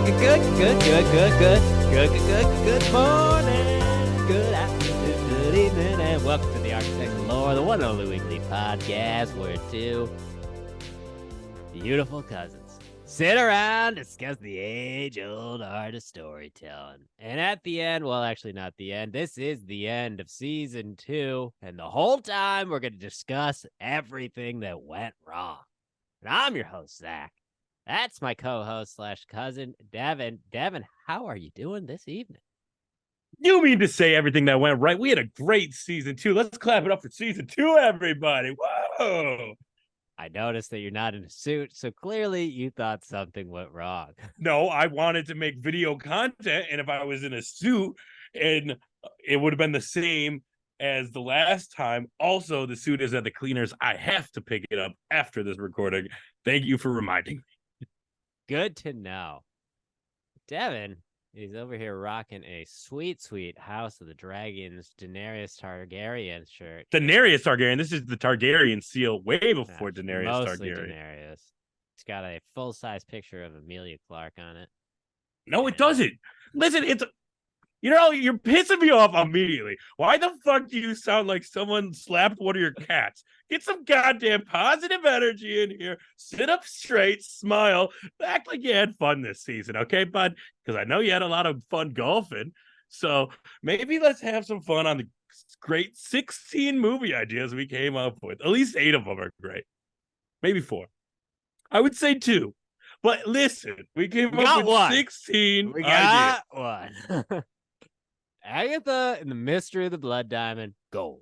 Good morning, good afternoon, good evening, and welcome to the Architects Lore, the one and only weekly podcast where two beautiful cousins sit around, discuss the age-old art of storytelling. And at the end, well, actually not the end, this is the end of season 2, and the whole time we're going to discuss everything that went wrong. And I'm your host, Zach. That's my co-host slash cousin, Devin. Devin, how are you doing this evening? You mean to say everything that went right? We had a great season 2. Let's clap it up for season 2, everybody. Whoa. I noticed that you're not in a suit, so clearly you thought something went wrong. No, I wanted to make video content, and if I was in a suit, and it would have been the same as the last time. Also, the suit is at the cleaners. I have to pick it up after this recording. Thank you for reminding me. Good to know. Devin is over here rocking a sweet, sweet House of the Dragons Daenerys Targaryen shirt. Daenerys Targaryen. This is the Targaryen seal way before Daenerys mostly Targaryen. Daenerys. It's got a full-size picture of Emilia Clarke on it. No, it doesn't. Listen, you're pissing me off immediately. Why the fuck do you sound like someone slapped one of your cats? Get some goddamn positive energy in here. Sit up straight, smile, act like you had fun this season, okay, bud? Because I know you had a lot of fun golfing. So maybe let's have some fun on the great 16 movie ideas we came up with. At least 8 of them are great. Maybe 4. I would say 2. But listen, we came up with 16 We ideas. got one. Agatha and the Mystery of the Blood Diamond, gold.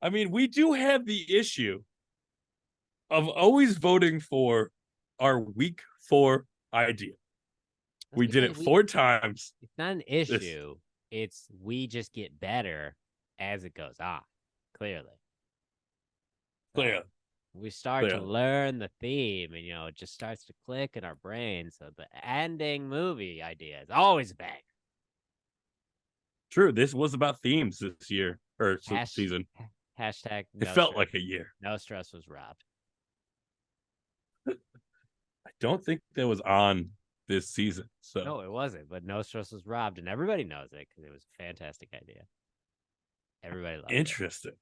I mean, we do have the issue of always voting for our week 4 idea. We did it 4 times. It's not an issue. It's we just get better as it goes on, clearly. We start to learn the theme, and, it just starts to click in our brains. So the ending movie idea is always a bang. True. This was about themes this year, or season. Hashtag it felt like a year. No Stress was robbed. I don't think that was on this season. So no, it wasn't. But No Stress was robbed, and everybody knows it because it was a fantastic idea. Everybody loved it. Interesting.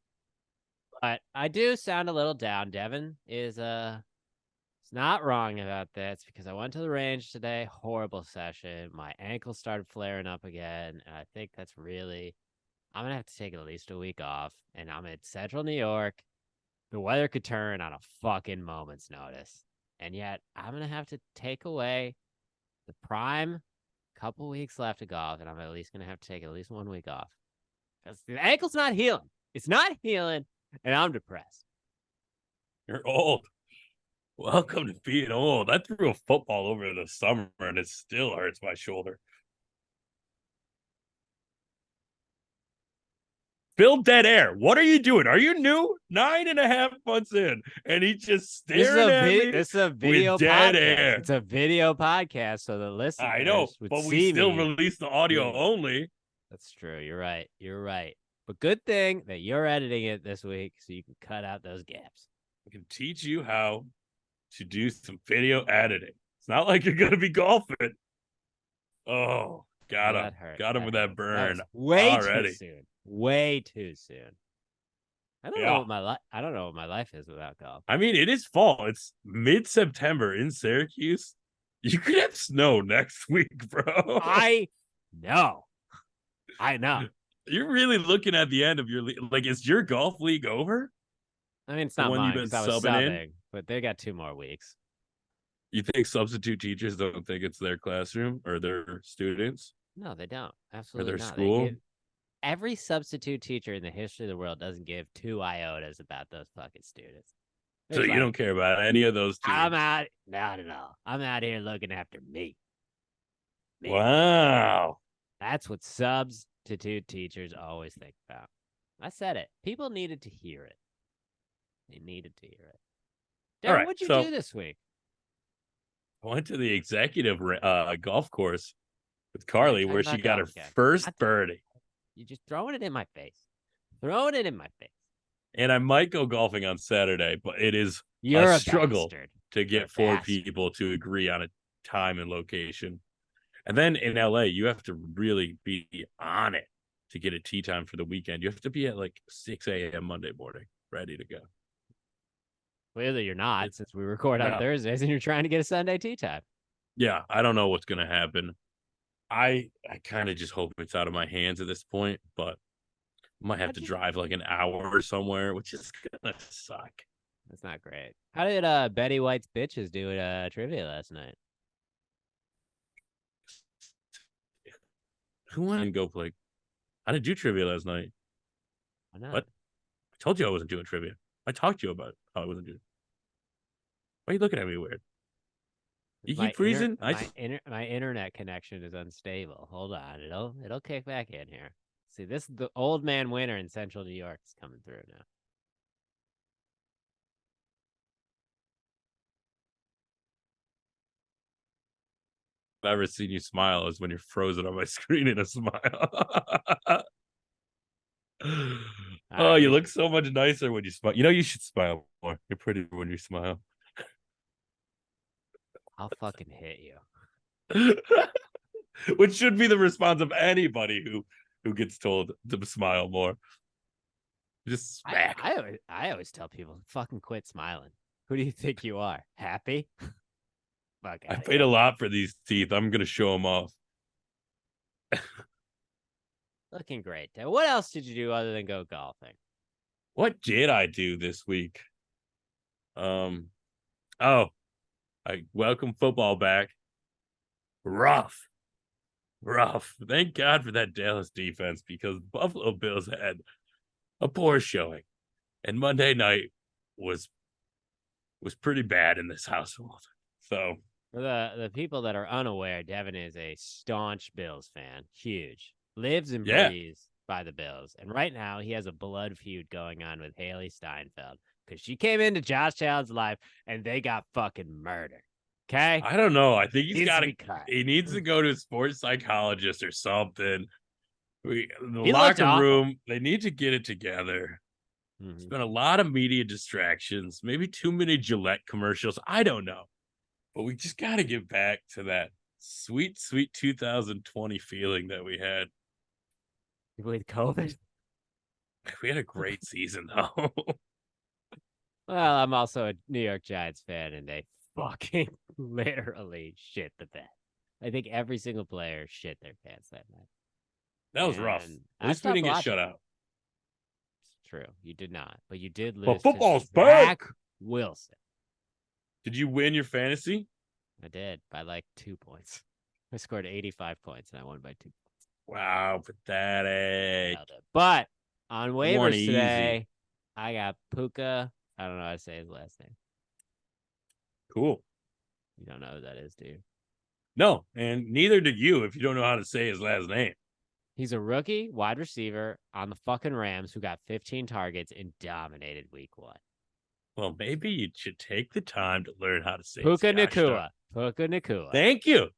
But I do sound a little down. Devin is it's not wrong about this because I went to the range today. Horrible session. My ankle started flaring up again, and I think that's really. I'm going to have to take at least a week off, and I'm in central New York. The weather could turn on a fucking moment's notice. And yet, I'm going to have to take away the prime couple weeks left of golf, and I'm at least going to have to take at least 1 week off. Because the ankle's not healing. It's not healing, and I'm depressed. You're old. Welcome to being old. I threw a football over the summer, and it still hurts my shoulder. Phil Dead Air, what are you doing? Are you new? 9.5 months in, and he just staring at me. This is a video dead podcast. Air. It's a video podcast, so the listeners I know, but we still release the audio only. That's true. You're right. But good thing that you're editing it this week, so you can cut out those gaps. I can teach you how to do some video editing. It's not like you're gonna be golfing. Oh, got him with that burn. Too soon. Way too soon. I don't know what my life is without golf. I mean, it is fall. It's mid-September in Syracuse. You could have snow next week, bro. I know. You're really looking at the end of your league. Like, is your golf league over? I mean, it's not mine because I was subbing, but they got 2 more weeks. You think substitute teachers don't think it's their classroom or their students? No, they don't. Absolutely or their not. School? Every substitute teacher in the history of the world doesn't give 2 iotas about those fucking students. So you don't care about any of those teams? Not at all. I'm out here looking after me. Wow. That's what substitute teachers always think about. I said it. People needed to hear it. They needed to hear it. Darren, what'd you do this week? I went to the executive golf course with Carly where she got her first birdie. You're just throwing it in my face. And I might go golfing on Saturday, but it is a struggle bastard. to get 4 people to agree on a time and location. And then in LA, you have to really be on it to get a tea time for the weekend. You have to be at like 6 a.m. Monday morning, ready to go. Clearly you're not, since we record on Thursdays and you're trying to get a Sunday tea time. Yeah, I don't know what's going to happen. I kind of just hope it's out of my hands at this point, but I might have to drive like an hour somewhere, which is going to suck. That's not great. How did Betty White's bitches do at trivia last night? Who wanted to go play? I didn't do trivia last night. Why not? What? I told you I wasn't doing trivia. I talked to you about how I wasn't doing. Why are you looking at me weird? You keep freezing. My internet connection is unstable. Hold on, it'll kick back in here. See, this the old man winter in Central New York is coming through now. I've ever seen you smile is when you're frozen on my screen in a smile. Oh, you look so much nicer when you smile. You know, you should smile more. You're pretty when you smile. I'll fucking hit you. Which should be the response of anybody who gets told to smile more. Just smack. I always tell people, fucking quit smiling. Who do you think you are? Happy? I paid a lot for these teeth. I'm gonna show them off. Looking great. What else did you do other than go golfing? What did I do this week? I welcome football back. Rough. Thank God for that Dallas defense, because Buffalo Bills had a poor showing, and Monday night was pretty bad in this household. So for the people that are unaware, Devin is a staunch Bills fan. Huge. Lives and breathes by the Bills. And right now he has a blood feud going on with Haley Steinfeld because she came into Josh Allen's life and they got fucking murdered. Okay? I don't know. I think he needs to go to a sports psychologist or something. The locker room, they need to get it together. There's been a lot of media distractions, maybe too many Gillette commercials. I don't know. But we just got to get back to that sweet 2020 feeling that we had. With COVID? We had a great season, though. Well, I'm also a New York Giants fan, and they fucking literally shit the bed. I think every single player shit their pants that night. That was rough. At least we didn't get shut out. It's true. You did not. But you did lose. Well, football's back. Zach Wilson. Did you win your fantasy? I did by like 2 points. I scored 85 points, and I won by 2 points. Wow, pathetic. But on waivers today, I got Puka. I don't know how to say his last name. Cool. You don't know who that is, do you? No, and neither do you if you don't know how to say his last name. He's a rookie wide receiver on the fucking Rams who got 15 targets and dominated week 1. Well, maybe you should take the time to learn how to say Puka Nacua. Puka Nacua. Thank you.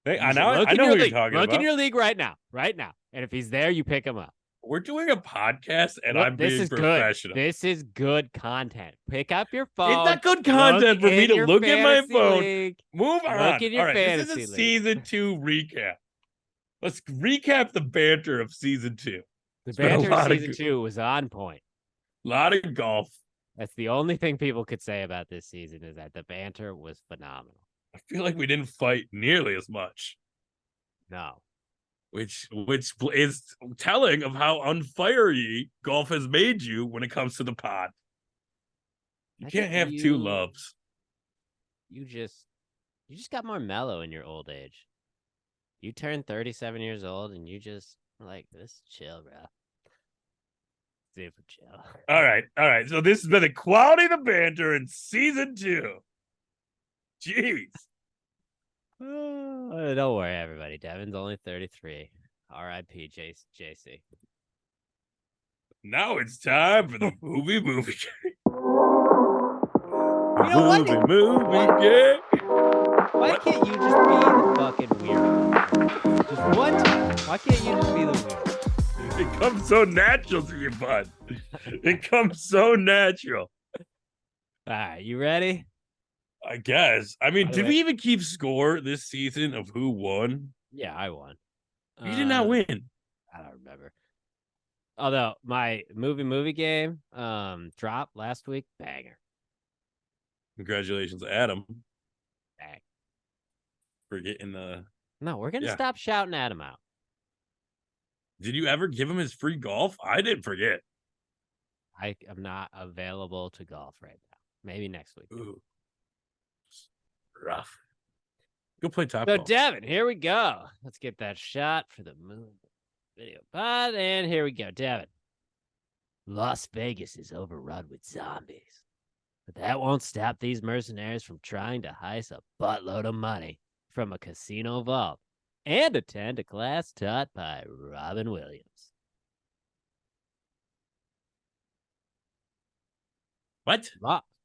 I know who you're talking about. Look in your league right now. And if he's there, you pick him up. We're doing a podcast, and I'm being professional. This is good content. Pick up your phone. It's not good content for me to look at my phone. League. Move on. Look in your All right, this is a season 2 recap. Let's recap the banter of season 2. The banter of season 2 was on point. A lot of golf. That's the only thing people could say about this season is that the banter was phenomenal. I feel like we didn't fight nearly as much. No. Which is telling of how unfiery golf has made you when it comes to the pod. You can't have two loves. You just got more mellow in your old age. You turned 37 years old and you just like, this chill, bro. Super chill. All right. So this has been the quality of the banter in season 2. Jeez. Don't worry, everybody. Devin's only 33. R.I.P. JC. Now it's time for the movie game. Movie game. Why can't you just be the fucking weirdo? Just one time. Why can't you just be the weirdo? It comes so natural to you, bud. It comes so natural. All right, you ready? I guess. I By mean, the did way, we even keep score this season of who won? yeah, I won. You did not win. I don't remember. Although my movie game dropped last week, banger. Congratulations, Adam, Bang. for getting the. No, we're gonna Yeah. stop shouting Adam out. Did you ever give him his free golf? I didn't forget. I am not available to golf right now. Maybe next week. Ooh, rough. Go play top So golf. Devin, here we go. Let's get that shot for the video pod, and here we go, Devin. Las Vegas is overrun with zombies, but that won't stop these mercenaries from trying to heist a buttload of money from a casino vault and attend a class taught by Robin Williams. What?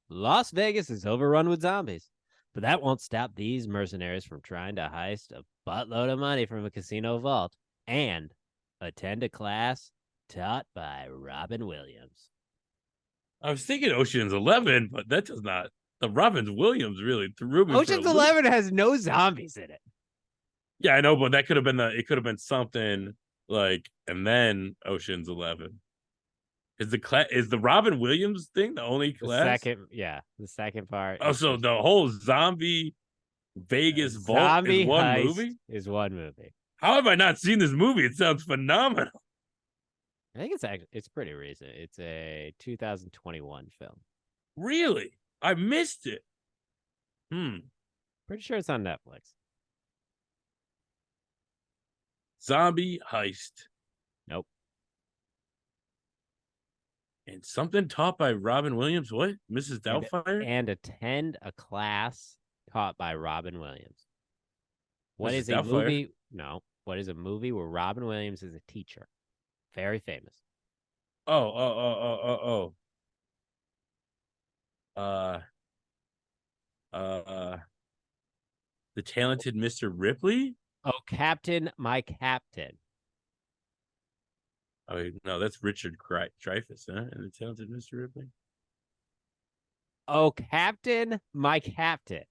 Las Vegas is overrun with zombies, but that won't stop these mercenaries from trying to heist a buttload of money from a casino vault and attend a class taught by Robin Williams. I was thinking Ocean's 11, but that does not. The Robin Williams really threw me for a Ocean's loop. 11 has no zombies in it. Yeah, I know, but that could have been it could have been something like, and then Ocean's 11. Is the Robin Williams thing the only class? The second part. Oh, so the whole zombie Vegas vault is Zombie one Heist movie? is one movie. How have I not seen this movie? It sounds phenomenal. I think it's pretty recent. It's a 2021 film. Really? I missed it. Pretty sure it's on Netflix. Zombie Heist. Nope. And something taught by Robin Williams. What? Mrs. Doubtfire? And attend a class taught by Robin Williams. What Mrs. is a Doubtfire? movie? No. What is a movie where Robin Williams is a teacher? Very famous. Oh. The Talented Mr. Ripley? Oh, Captain, My Captain. Oh, no, that's Richard Dreyfuss, huh? And The Talented Mr. Ripley? Oh, Captain, My Captain.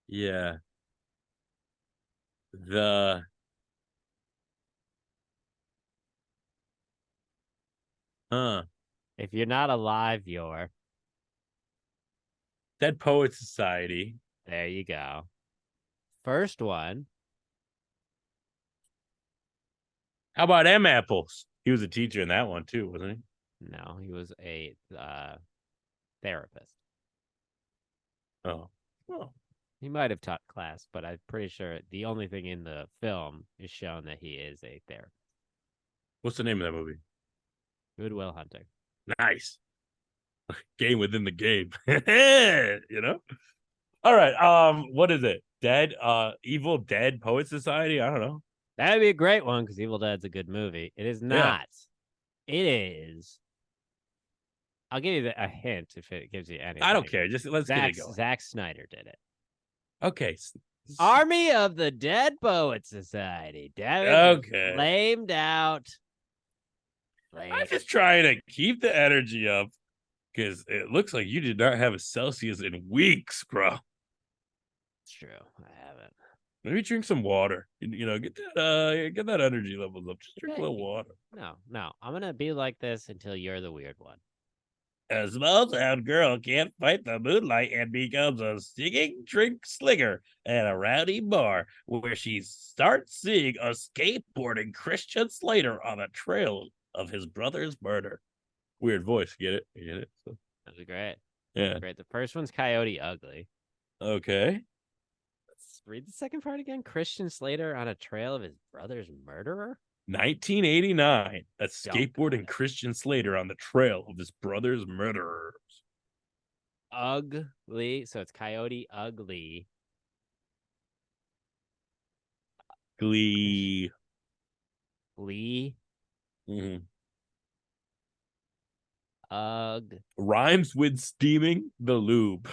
Yeah. If you're not alive, you're. Dead Poets Society. There you go. First one. How about M. Apples? He was a teacher in that one too, wasn't he? No, he was a therapist. Oh. He might have taught class, but I'm pretty sure the only thing in the film is shown that he is a therapist. What's the name of that movie? Good Will Hunting. Nice. Game within the game. You know? All right. What is it? Evil Dead Poet Society? I don't know. That'd be a great one because Evil Dead's a good movie. It is not. Yeah. It is. I'll give you a hint if it gives you anything. I don't care. Just let's get it going. Zack Snyder did it. Okay. Army of the Dead Poet Society. Okay. Flamed out. I'm just trying to keep the energy up because it looks like you did not have a Celsius in weeks, bro. It's true. I haven't. Maybe drink some water. You know, get that energy levels up. Just drink a little water. No. I'm gonna be like this until you're the weird one. A small town girl can't fight the moonlight and becomes a singing drink slinger at a rowdy bar where she starts seeing a skateboarding Christian Slater on the trail of his brother's murder. Weird voice, get it? You get it? So. That was great. Yeah. Great. The first one's Coyote Ugly. Okay. Let's read the second part again. Christian Slater on a trail of his brother's murderer. 1989. That's skateboarding Christian Slater on the trail of his brother's murderers. Ugly. So it's Coyote Ugly. Glee. Mm-hmm. Rhymes with steaming the lube.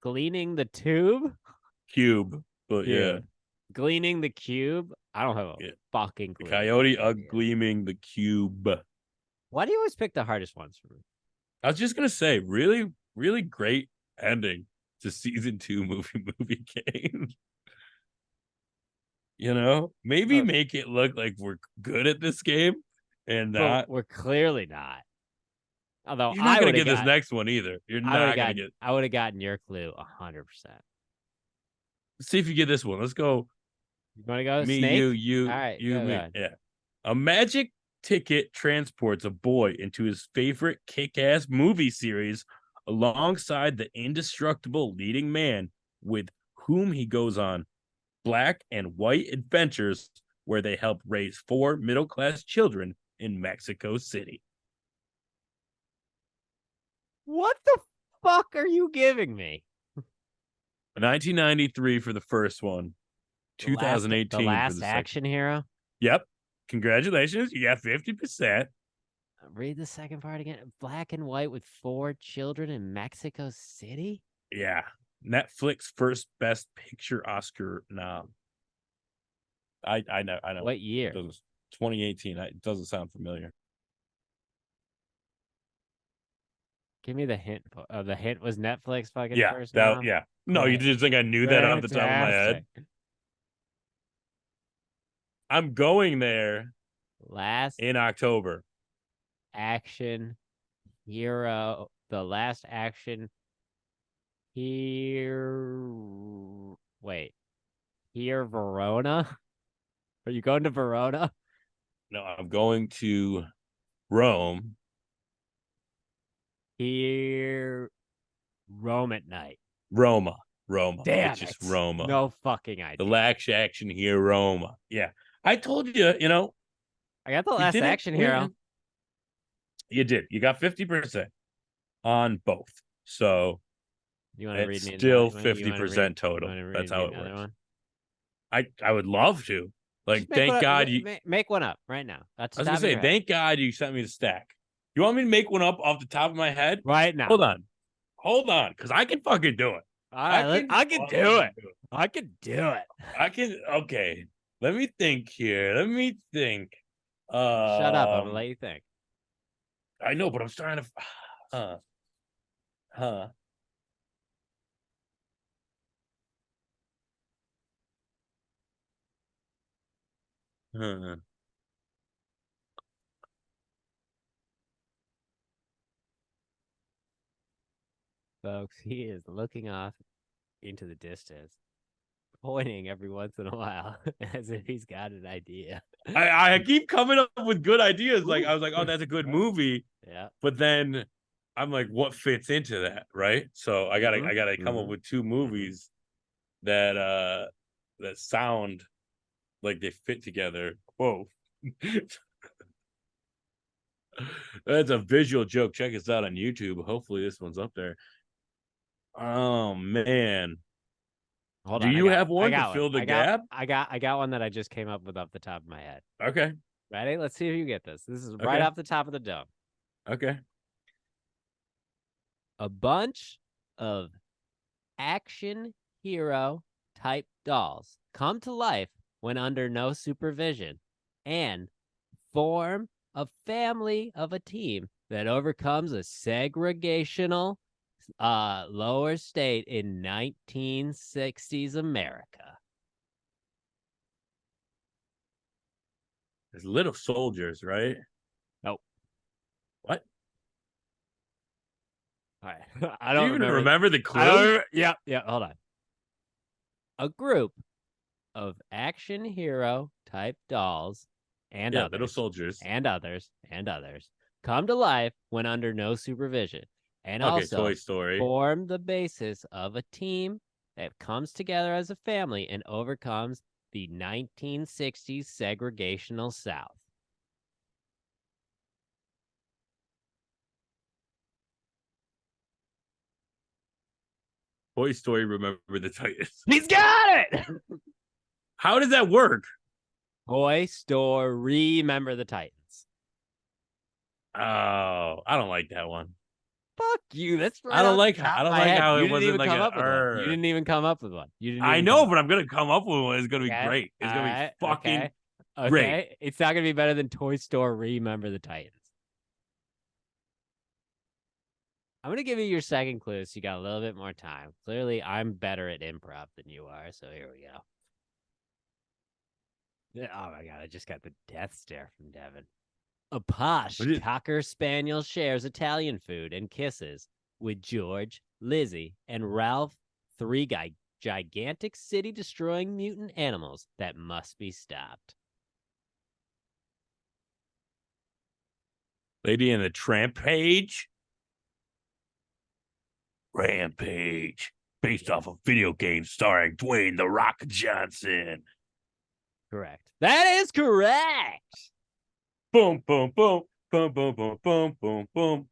Gleaning the tube? Cube. But yeah. Gleaning the cube? I don't have a fucking clue. Coyote gleaming the cube. Why do you always pick the hardest ones for me? I was just gonna say, really, really great ending to season 2 movie game. Maybe Oh, make it look like we're good at this game and but not. we're clearly not. Although You're not gonna get this next one either. You're not gonna get. I would have gotten your clue 100%. Let's see if you get this one. Let's go. You want to go Me, snake? All right, you, go me. ahead. Yeah. A magic ticket transports a boy into his favorite kick-ass movie series alongside the indestructible leading man with whom he goes on black and white adventures where they help raise 4 middle-class children in Mexico City. What the fuck are you giving me? 1993 for the first one, The 2018 for last the second. action hero. Yep. Congratulations. You got 50%. Read the second part again. Black and white with 4 children in Mexico City. Yeah. Netflix first best picture Oscar nom. I know. What year? 2018. It doesn't sound familiar. Give me the hint. The hint was Netflix fucking Yeah. first now. Yeah. No, you Great. just think I knew that off the top of my head. Fantastic. I'm going there Last in October. action hero. The last action here. Wait. Here, Verona? Are you going to Verona? No, I'm going to Rome. Here, Rome at night. Roma. Damn It's just it. Roma. No fucking idea. The last action here, Roma. Yeah. I told you, I got the you last didn't action win. hero. You did. You got 50% on both. So You want to read it's me still another, 50% total. You want to That's read how me it another works. one? I would love to. Like, thank God you. Make one up right now. That's I was gonna say, thank God you sent me the stack. You want me to make one up off the top of my head? right now. Hold on, because I can fucking do it. All right, I can do it. I can do it. I can. Okay, let me think here. Let me think. Shut up. I'm gonna let you think. I know, but I'm starting to. Huh. Huh. Folks, he is looking off into the distance, pointing every once in a while as if he's got an idea. I keep coming up with good ideas. Like I was like, oh, that's a good movie. Yeah. But then I'm like, what fits into that, right? So I gotta come up with 2 movies that sound like they fit together. Whoa. That's a visual joke. Check us out on YouTube. Hopefully this one's up there. Oh man. Hold Do on. you have one to fill the gap? I got one that I just came up with off the top of my head. Okay. Ready? Let's see if you get this. This is Okay. right off the top of the dome. Okay. A bunch of action hero type dolls come to life when under no supervision and form a family of a team that overcomes a segregational lower state in 1960s America. There's little soldiers, right? Nope. What? All right. I Do don't you even remember. remember the clue? Yeah. Hold on. A group of action hero type dolls and others, little soldiers and others come to life when under no supervision, and also Toy Story. form the basis of a team that comes together as a family and overcomes the 1960s segregational South. Toy Story, Remember the Titans. He's got it! How does that work? Toy Story, Remember the Titans. Oh, I don't like that one. Fuck you. That's right. I don't like how it wasn't like one. You didn't even come up with one. I know, but I'm gonna come up with one. It's gonna be great. It's gonna be fucking great. It's not gonna be better than Toy Story, Remember the Titans. I'm going to give you your second clue so you got a little bit more time. Clearly, I'm better at improv than you are, so here we go. Oh my God, I just got the death stare from Devin. A posh Cocker Spaniel shares Italian food and kisses with George, Lizzie, and Ralph, three gigantic city-destroying mutant animals that must be stopped. Lady in the Trampage? Rampage. Based off a video game starring Dwayne The Rock Johnson. Correct. That is correct. Boom, boom, boom, boom, boom, boom, boom, boom, boom.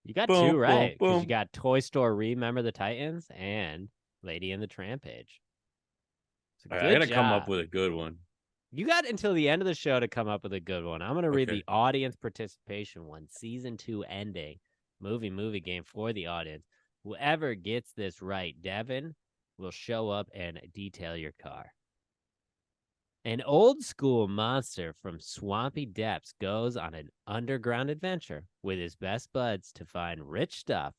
You got two right because you got Toy Story, Remember the Titans, and Lady in the Trampage. I gotta come up with a good one. You got until the end of the show to come up with a good one. I'm going to read the audience participation one, season 2 ending, movie game for the audience. Whoever gets this right, Devin, will show up and detail your car. An old school monster from swampy depths goes on an underground adventure with his best buds to find rich stuff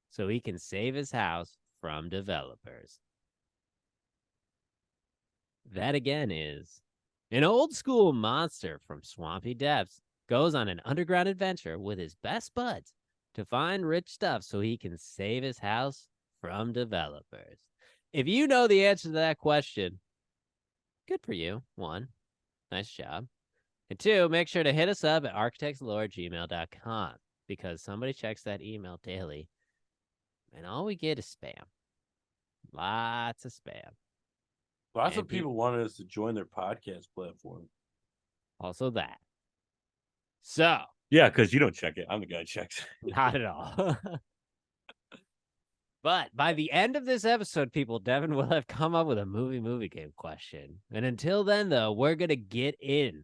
so he can save his house from developers. That again is... An old school monster from swampy depths goes on an underground adventure with his best buds to find rich stuff so he can save his house from developers. If you know the answer to that question, good for you. 1, nice job. And 2, make sure to hit us up at architectslore@gmail.com because somebody checks that email daily and all we get is spam. Lots of spam. Lots of people wanted us to join their podcast platform. Also that. So. Yeah, because you don't check it. I'm the guy who checks it. Not at all. But by the end of this episode, people, Devin will have come up with a movie game question. And until then, though, we're going to get in.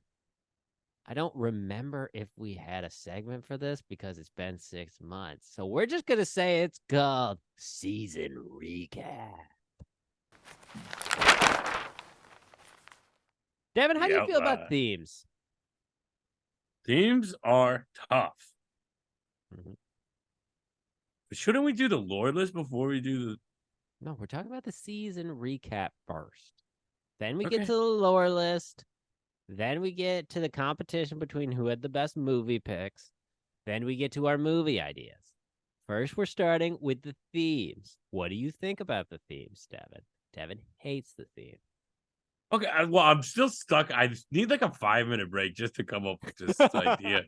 I don't remember if we had a segment for this because it's been 6 months. So we're just going to say it's called Season Recap. Devin, how do you feel about themes? Themes are tough. Mm-hmm. But shouldn't we do the lore list before we do the... No, we're talking about the season recap first. Then we get to the lore list. Then we get to the competition between who had the best movie picks. Then we get to our movie ideas. First, we're starting with the themes. What do you think about the themes, Devin? Devin hates the theme. Okay, well, I'm still stuck. I just need like a 5-minute break just to come up with this idea.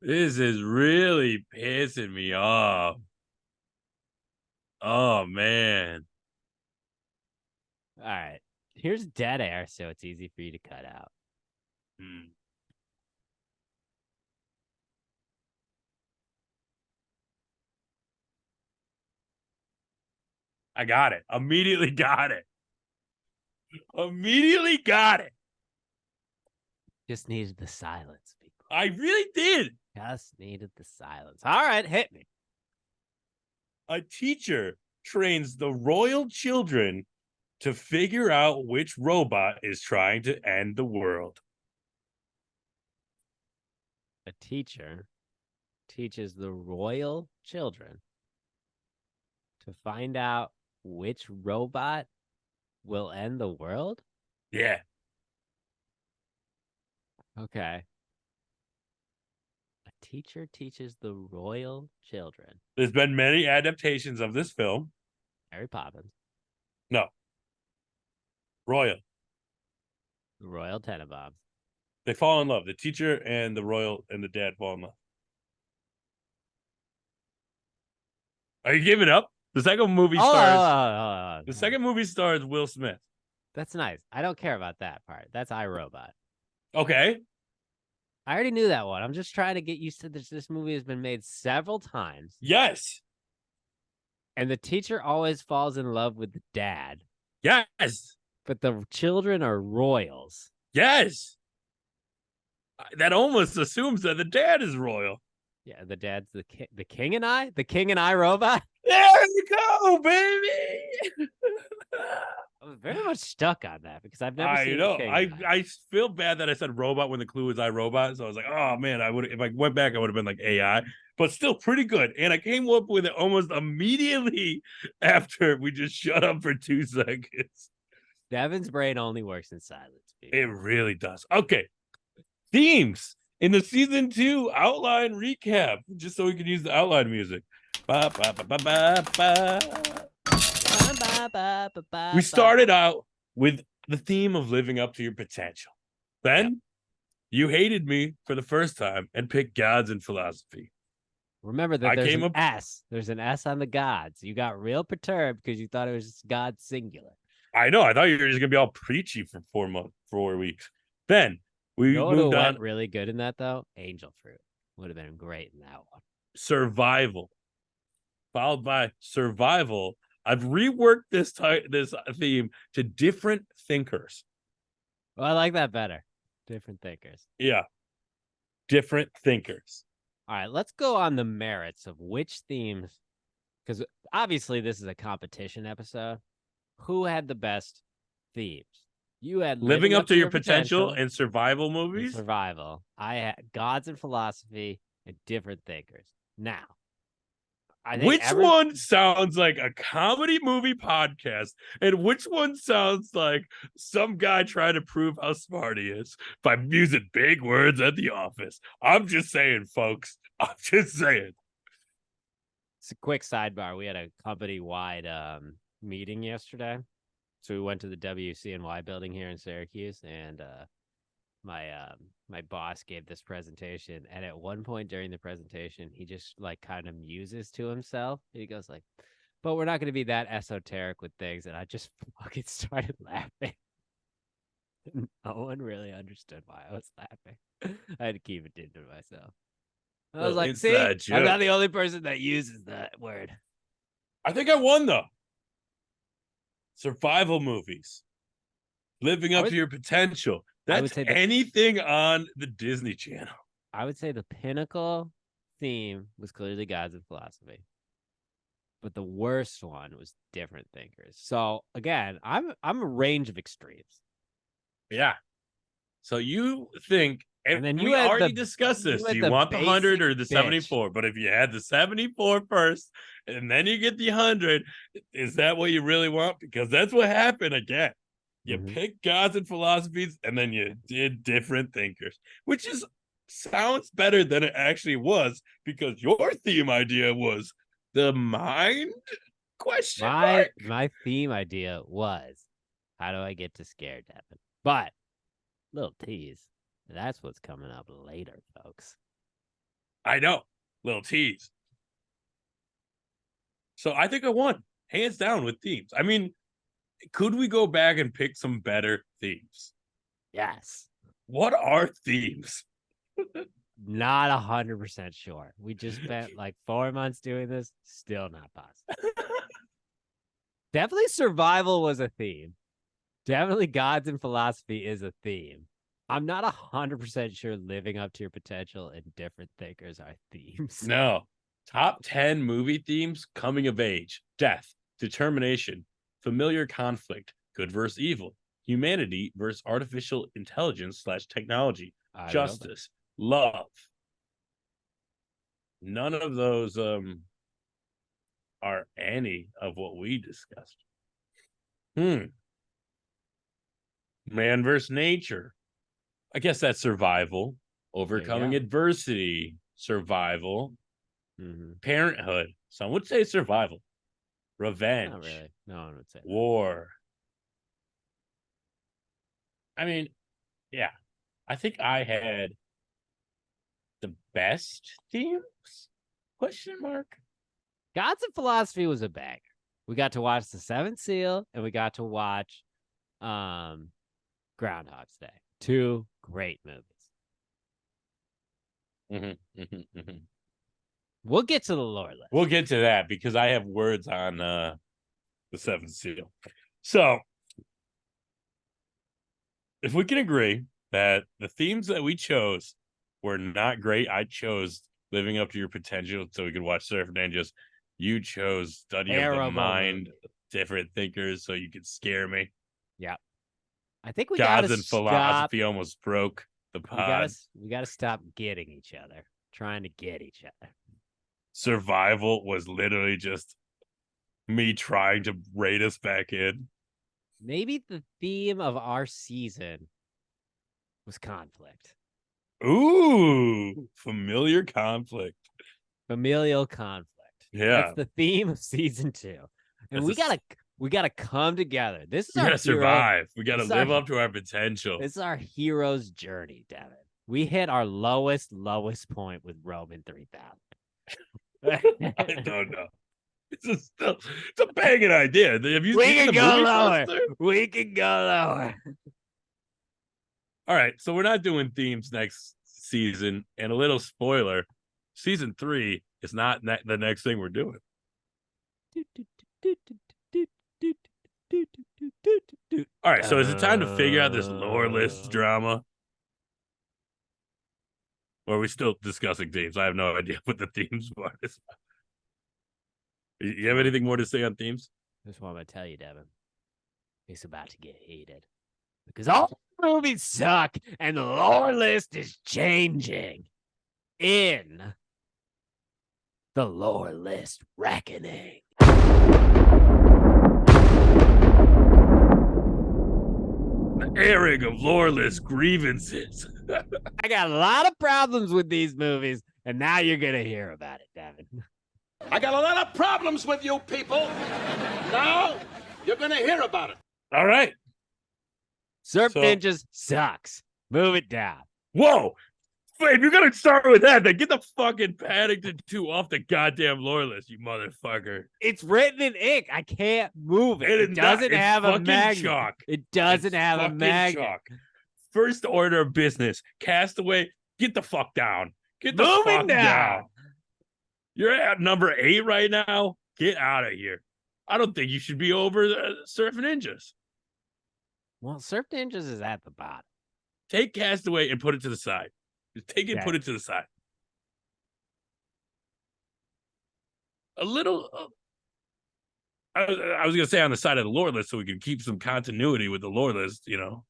This is really pissing me off. Oh, man. All right. Here's dead air, so it's easy for you to cut out. I got it. Immediately got it. Immediately got it. Just needed the silence, people. I really did. Just needed the silence. All right, hit me. A teacher trains the royal children to figure out which robot is trying to end the world. A teacher teaches the royal children to find out which robot will end the world? Yeah. Okay. A teacher teaches the royal children. There's been many adaptations of this film. Mary Poppins. No. Royal. The Royal Tenenbaums. They fall in love. The teacher and the royal and the dad fall in love. Are you giving up? The second movie stars. The second movie stars Will Smith. That's nice. I don't care about that part. That's iRobot. Okay. I already knew that one. I'm just trying to get used to this. This movie has been made several times. Yes. And the teacher always falls in love with the dad. Yes. But the children are royals. Yes. That almost assumes that the dad is royal. Yeah, the dad's the king and I robot. There you go, baby. I was very much stuck on that because I've never I seen the know. king and I feel bad that I said robot when the clue was iRobot. So I was like, oh man, I would if I went back, I would have been like AI, but still pretty good. And I came up with it almost immediately after we just shut up for 2 seconds. Devin's brain only works in silence. It People. really does. Okay. Themes in the season 2 outline recap, just so we can use the outline music. Ba, ba, ba, ba, ba, ba. We started out with the theme of living up to your potential. Then you hated me for the first time and picked gods and philosophy. Remember that I there's came an up. S. There's an S on the gods. You got real perturbed because you thought it was just God singular. I know. I thought you were just gonna be all preachy for 4 weeks. Then we Yoda moved on. went really good in that though. Angel fruit would have been great in that one. Survival, followed by survival. I've reworked this theme to different thinkers. Well, I like that better. Different thinkers. Yeah, different thinkers. All right, let's go on the merits of which themes, because obviously this is a competition episode. Who had the best themes? You had Living up to your potential and survival and movies. survival. I had gods and philosophy and different thinkers. Now, I think Which one sounds like a comedy movie podcast, and which one sounds like some guy trying to prove how smart he is by using big words at the office? I'm just saying, folks. I'm just saying. It's a quick sidebar. We had a company-wide meeting yesterday. So we went to the WCNY building here in Syracuse, and my boss gave this presentation. And at one point during the presentation, he just like kind of muses to himself. He goes like, "But we're not going to be that esoteric with things." And I just fucking started laughing. No one really understood why I was laughing. I had to keep it to myself. I was like, "See, I'm not the only person that uses that word." I think I won though. Survival movies, living up to your potential. That's anything on the Disney Channel. I would say the pinnacle theme was clearly gods and philosophy, but the worst one was different thinkers. So again, I'm a range of extremes. Yeah. So you think, and then we already discussed this. Do you want the 100 or the 74? But if you had the 74 first, and then you get the 100, is that what you really want? Because that's what happened again. You picked gods and philosophies, and then you did different thinkers, which sounds better than it actually was, because your theme idea was the mind question mark. My theme idea was, how do I get to scare Devin? But little tease, that's what's coming up later, folks. I know, little tease. So I think I won, hands down, with themes. I mean, could we go back and pick some better themes? Yes. What are themes? Not 100% sure. We just spent like 4 months doing this. Still not possible. Definitely survival was a theme. Definitely gods and philosophy is a theme. I'm not 100% sure living up to your potential and different thinkers are themes. No. Top 10 movie themes: coming of age, death, determination, familiar conflict, good versus evil, humanity versus artificial intelligence / technology, justice, love. None of those are any of what we discussed. Man versus nature. I guess that's survival. Overcoming adversity, survival. Parenthood. Some would say survival. Revenge. Not really. No one would say war. I mean, yeah. I think I had the best themes? Question mark. Gods and Philosophy was a banger. We got to watch The Seventh Seal, and we got to watch Groundhog's Day. 2 great movies. We'll get to the lore list. We'll get to that because I have words on The Seventh Seal. So, if we can agree that the themes that we chose were not great, I chose living up to your potential so we could watch Surf Ninjas. You chose Study of the Terrible Mind, movie. Different Thinkers, so you could scare me. Yeah. I think we gotta Gods and stop. Philosophy almost broke the pod. We gotta stop getting each other. Trying to get each other. Survival was literally just me trying to rate us back in. Maybe the theme of our season was conflict. Ooh, familiar conflict. Familial conflict. Yeah. That's the theme of season 2. And we gotta come together. This is we our gotta survive. We gotta This is live our- up to our potential. This is our hero's journey, Devin. We hit our lowest point with Roman 3000. I don't know. It's a banging idea. Have you We seen can the go movie lower. poster? We can go lower. All right, so we're not doing themes next season, and a little spoiler: season 3 is not the next thing we're doing. All right, so is it time to figure out this lore list drama? Or are we still discussing themes? I have no idea what the themes are. You have anything more to say on themes? That's what I'm gonna tell you, Devin. It's about to get heated because all movies suck, and the lore list is changing. In the lore list reckoning. The airing of loreless grievances. I got a lot of problems with these movies, and now you're gonna hear about it, Devin. I got a lot of problems with you people. Now you're gonna hear about it. All right. Surf Ninjas sucks. Move it down. Whoa. Wait, you're gonna start with that, then get the fucking Paddington 2 off the goddamn lore list, you motherfucker. It's written in ink. I can't move it. It doesn't have a magnet. Chalk. It doesn't have a magnet. Chalk. First order of business. Castaway, get the fuck down. Get the Moving fuck down. You're at number 8 right now. Get out of here. I don't think you should be over Surf Ninjas. Well, Surf Ninjas is at the bottom. Take Castaway and put it to the side. Just take it and put it to the side. A little... I was going to say on the side of the lore list so we can keep some continuity with the lore list, you know.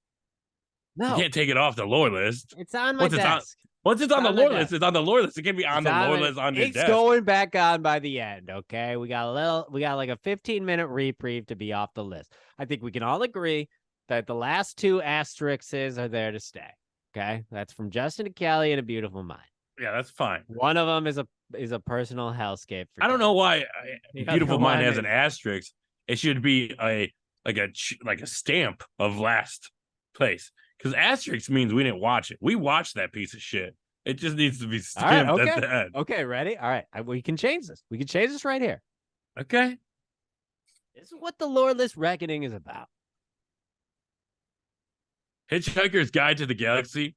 No. You can't take it off the lore list. It's on my desk. Once it's on the lore list, it's on the lore list. It can't be on the lore list on your desk. It's going back on by the end, okay? We got like a 15-minute reprieve to be off the list. I think we can all agree that the last 2 asterisks are there to stay. Okay? That's from Justin to Kelly and A Beautiful Mind. Yeah, that's fine. One of them is a personal hellscape for I don't know why Beautiful Mind has an asterisk. It should be a stamp of last place. Because asterisk means we didn't watch it. We watched that piece of shit. It just needs to be stamped at the end. Okay, ready? All right. We can change this. We can change this right here. Okay. This is what the lore list reckoning is about. Hitchhiker's Guide to the Galaxy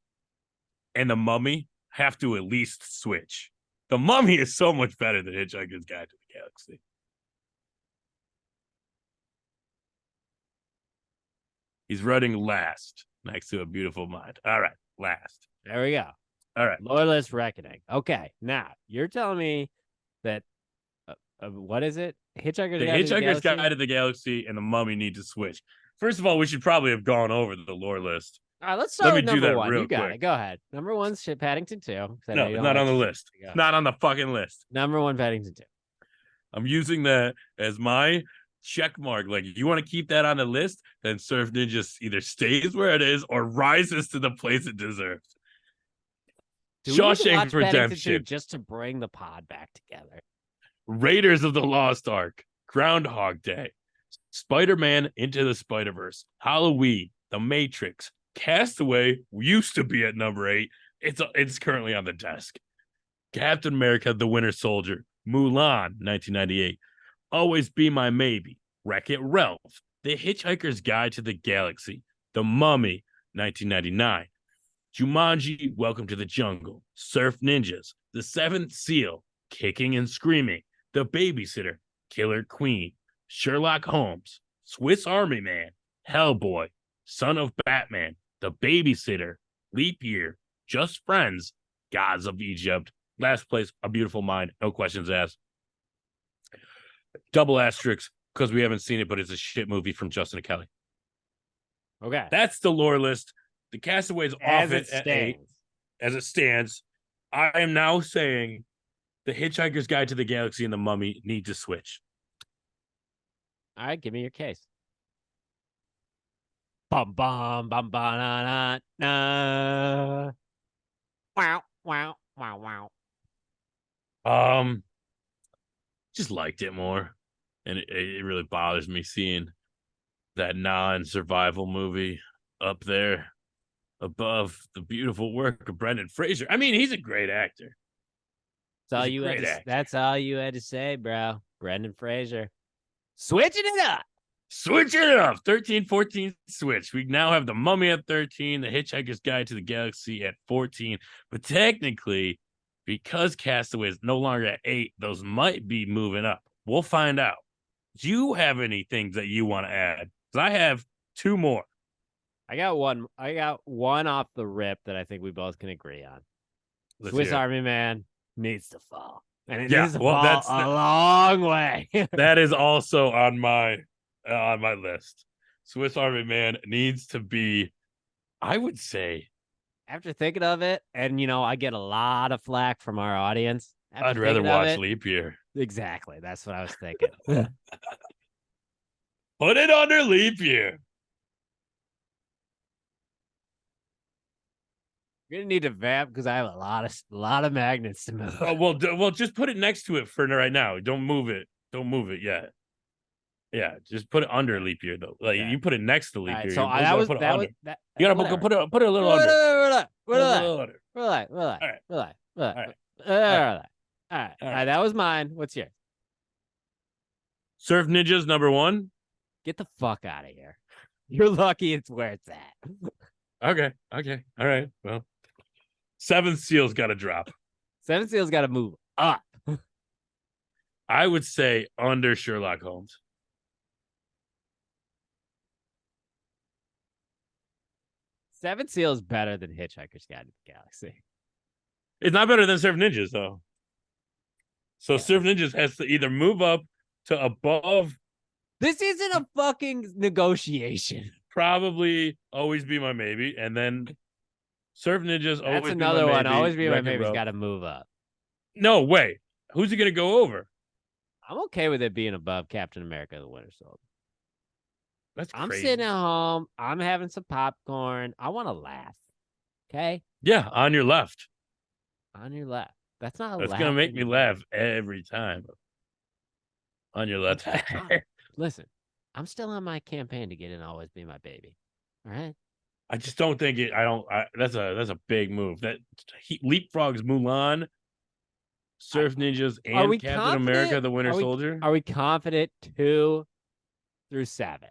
and The Mummy have to at least switch. The Mummy is so much better than Hitchhiker's Guide to the Galaxy. He's running last next to A Beautiful Mind. All right, last. There we go. All right. Lore list reckoning. Okay, now you're telling me that what is it? Hitchhiker's Guide to the Galaxy and The Mummy need to switch. First of all, we should probably have gone over the lore list. All right, let's start with number 1. Real you got quick. it. Go ahead. Number 1's Paddington 2. No, it's not on the list. Not on the fucking list. Number 1, Paddington 2. I'm using that as my check mark. Like, if you want to keep that on the list, then Surf Ninjas either stays where it is or rises to the place it deserves. Shawshank Redemption. Just to bring the pod back together. Raiders of the Lost Ark. Groundhog Day. Spider-Man Into the Spider-Verse. Halloween. The Matrix. Castaway used to be at number 8. It's currently on the desk. Captain America, The Winter Soldier. Mulan, 1998. Always Be My Maybe. Wreck-It Ralph. The Hitchhiker's Guide to the Galaxy. The Mummy, 1999. Jumanji, Welcome to the Jungle. Surf Ninjas. The Seventh Seal. Kicking and Screaming. The Babysitter. Killer Queen. Sherlock Holmes. Swiss Army Man. Hellboy. Son of Batman. The Babysitter. Leap Year. Just Friends. Gods of Egypt. Last place, A Beautiful Mind. No questions asked. Double asterisks because we haven't seen it, but it's a shit movie from Justin and Kelly. Okay. That's the lore list. The Castaways off it at 8 as it stands. I am now saying The Hitchhiker's Guide to the Galaxy and The Mummy need to switch. All right, give me your case. Bum bum bum ba na na. Wow, wow, wow, wow. Just liked it more. And it really bothers me seeing that non-survival movie up there above the beautiful work of Brendan Fraser. I mean, he's a great actor. That's all you had to say, bro. Brendan Fraser. Switching it up. Switch it up. 13, 14, switch. We now have The Mummy at 13, The Hitchhiker's Guide to the Galaxy at 14. But technically, because Castaway is no longer at 8, those might be moving up. We'll find out. Do you have any things that you want to add? Because I have 2 more. I got one off the rip that I think we both can agree on. Swiss Army Man needs to fall. And it needs to fall a long way. That is also on my list. Swiss Army Man needs to be, I would say. After thinking of it, and I get a lot of flack from our audience. I'd rather watch Leap Year. Exactly. That's what I was thinking. Put it under Leap Year. You're gonna need to vamp because I have a lot of magnets to move. Oh, well, just put it next to it for right now. Don't move it yet. Yeah, just put it under Leap Year though. Like you put it next to Leap Year. So that was. You gotta put it a little under. Relax. All right. That was mine. What's yours? Surf Ninjas #1. Get the fuck out of here. You're lucky it's where it's at. Okay. All right. Well, Seventh Seal's got to drop. Seventh Seal's got to move up. I would say under Sherlock Holmes. Seventh Seal is better than Hitchhiker's Guide to the Galaxy. It's not better than Surf Ninjas, though. So Surf Ninjas has to either move up to above. This isn't a fucking negotiation. Probably Always Be My Maybe, and then Surf Ninjas. That's another one. Always Be My Maybe's got to move up. No way. Who's he gonna go over? I'm okay with it being above Captain America: The Winter Soldier. That's crazy. I'm sitting at home. I'm having some popcorn. I want to laugh. Okay. Yeah, on your left. On your left. That's not. That's gonna make me laugh every time. On your left. Listen, I'm still on my campaign to get in Always Be My Baby. All right. I just don't think it. That's a big move. That he leapfrogs Mulan, Surf Ninjas, and Captain America: The Winter Soldier. Are we confident 2 through 7?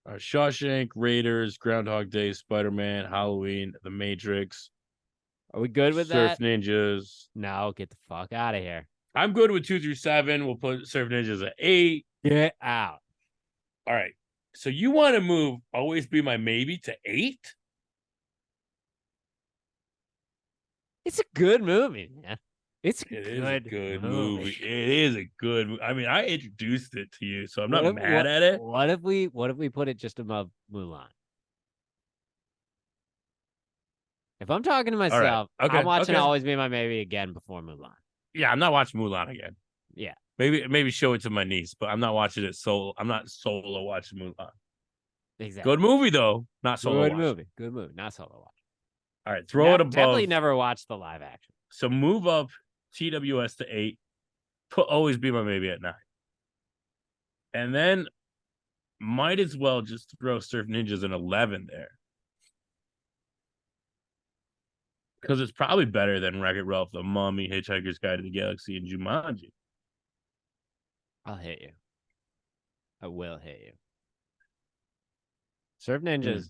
Shawshank, Raiders, Groundhog Day, Spider-Man, Halloween, The Matrix. Are we good with that? Surf Ninjas. No, get the fuck out of here. I'm good with 2 through 7. We'll put Surf Ninjas at 8. Get out. All right. So you want to move Always Be My Maybe to 8? It's a good movie, man. It is a good movie. It is a good. I mean, I introduced it to you, so I'm not mad at it. What if we put it just above Mulan? If I'm talking to myself, I'm watching Always Be My Maybe again before Mulan. Yeah, I'm not watching Mulan again. Yeah. Maybe show it to my niece, but I'm not watching it solo. I'm not solo watching Mulan. Exactly. Good movie though, not solo. Good movie, not solo watch. All right, throw it above. Definitely never watched the live action. So move up TWS to 8. Put Always Be My Maybe at 9. And then might as well just throw Surf Ninjas in 11 there. Because it's probably better than Wreck-It Ralph, The Mummy, Hitchhiker's Guide to the Galaxy, and Jumanji. I'll hit you. I will hit you. Surf Ninjas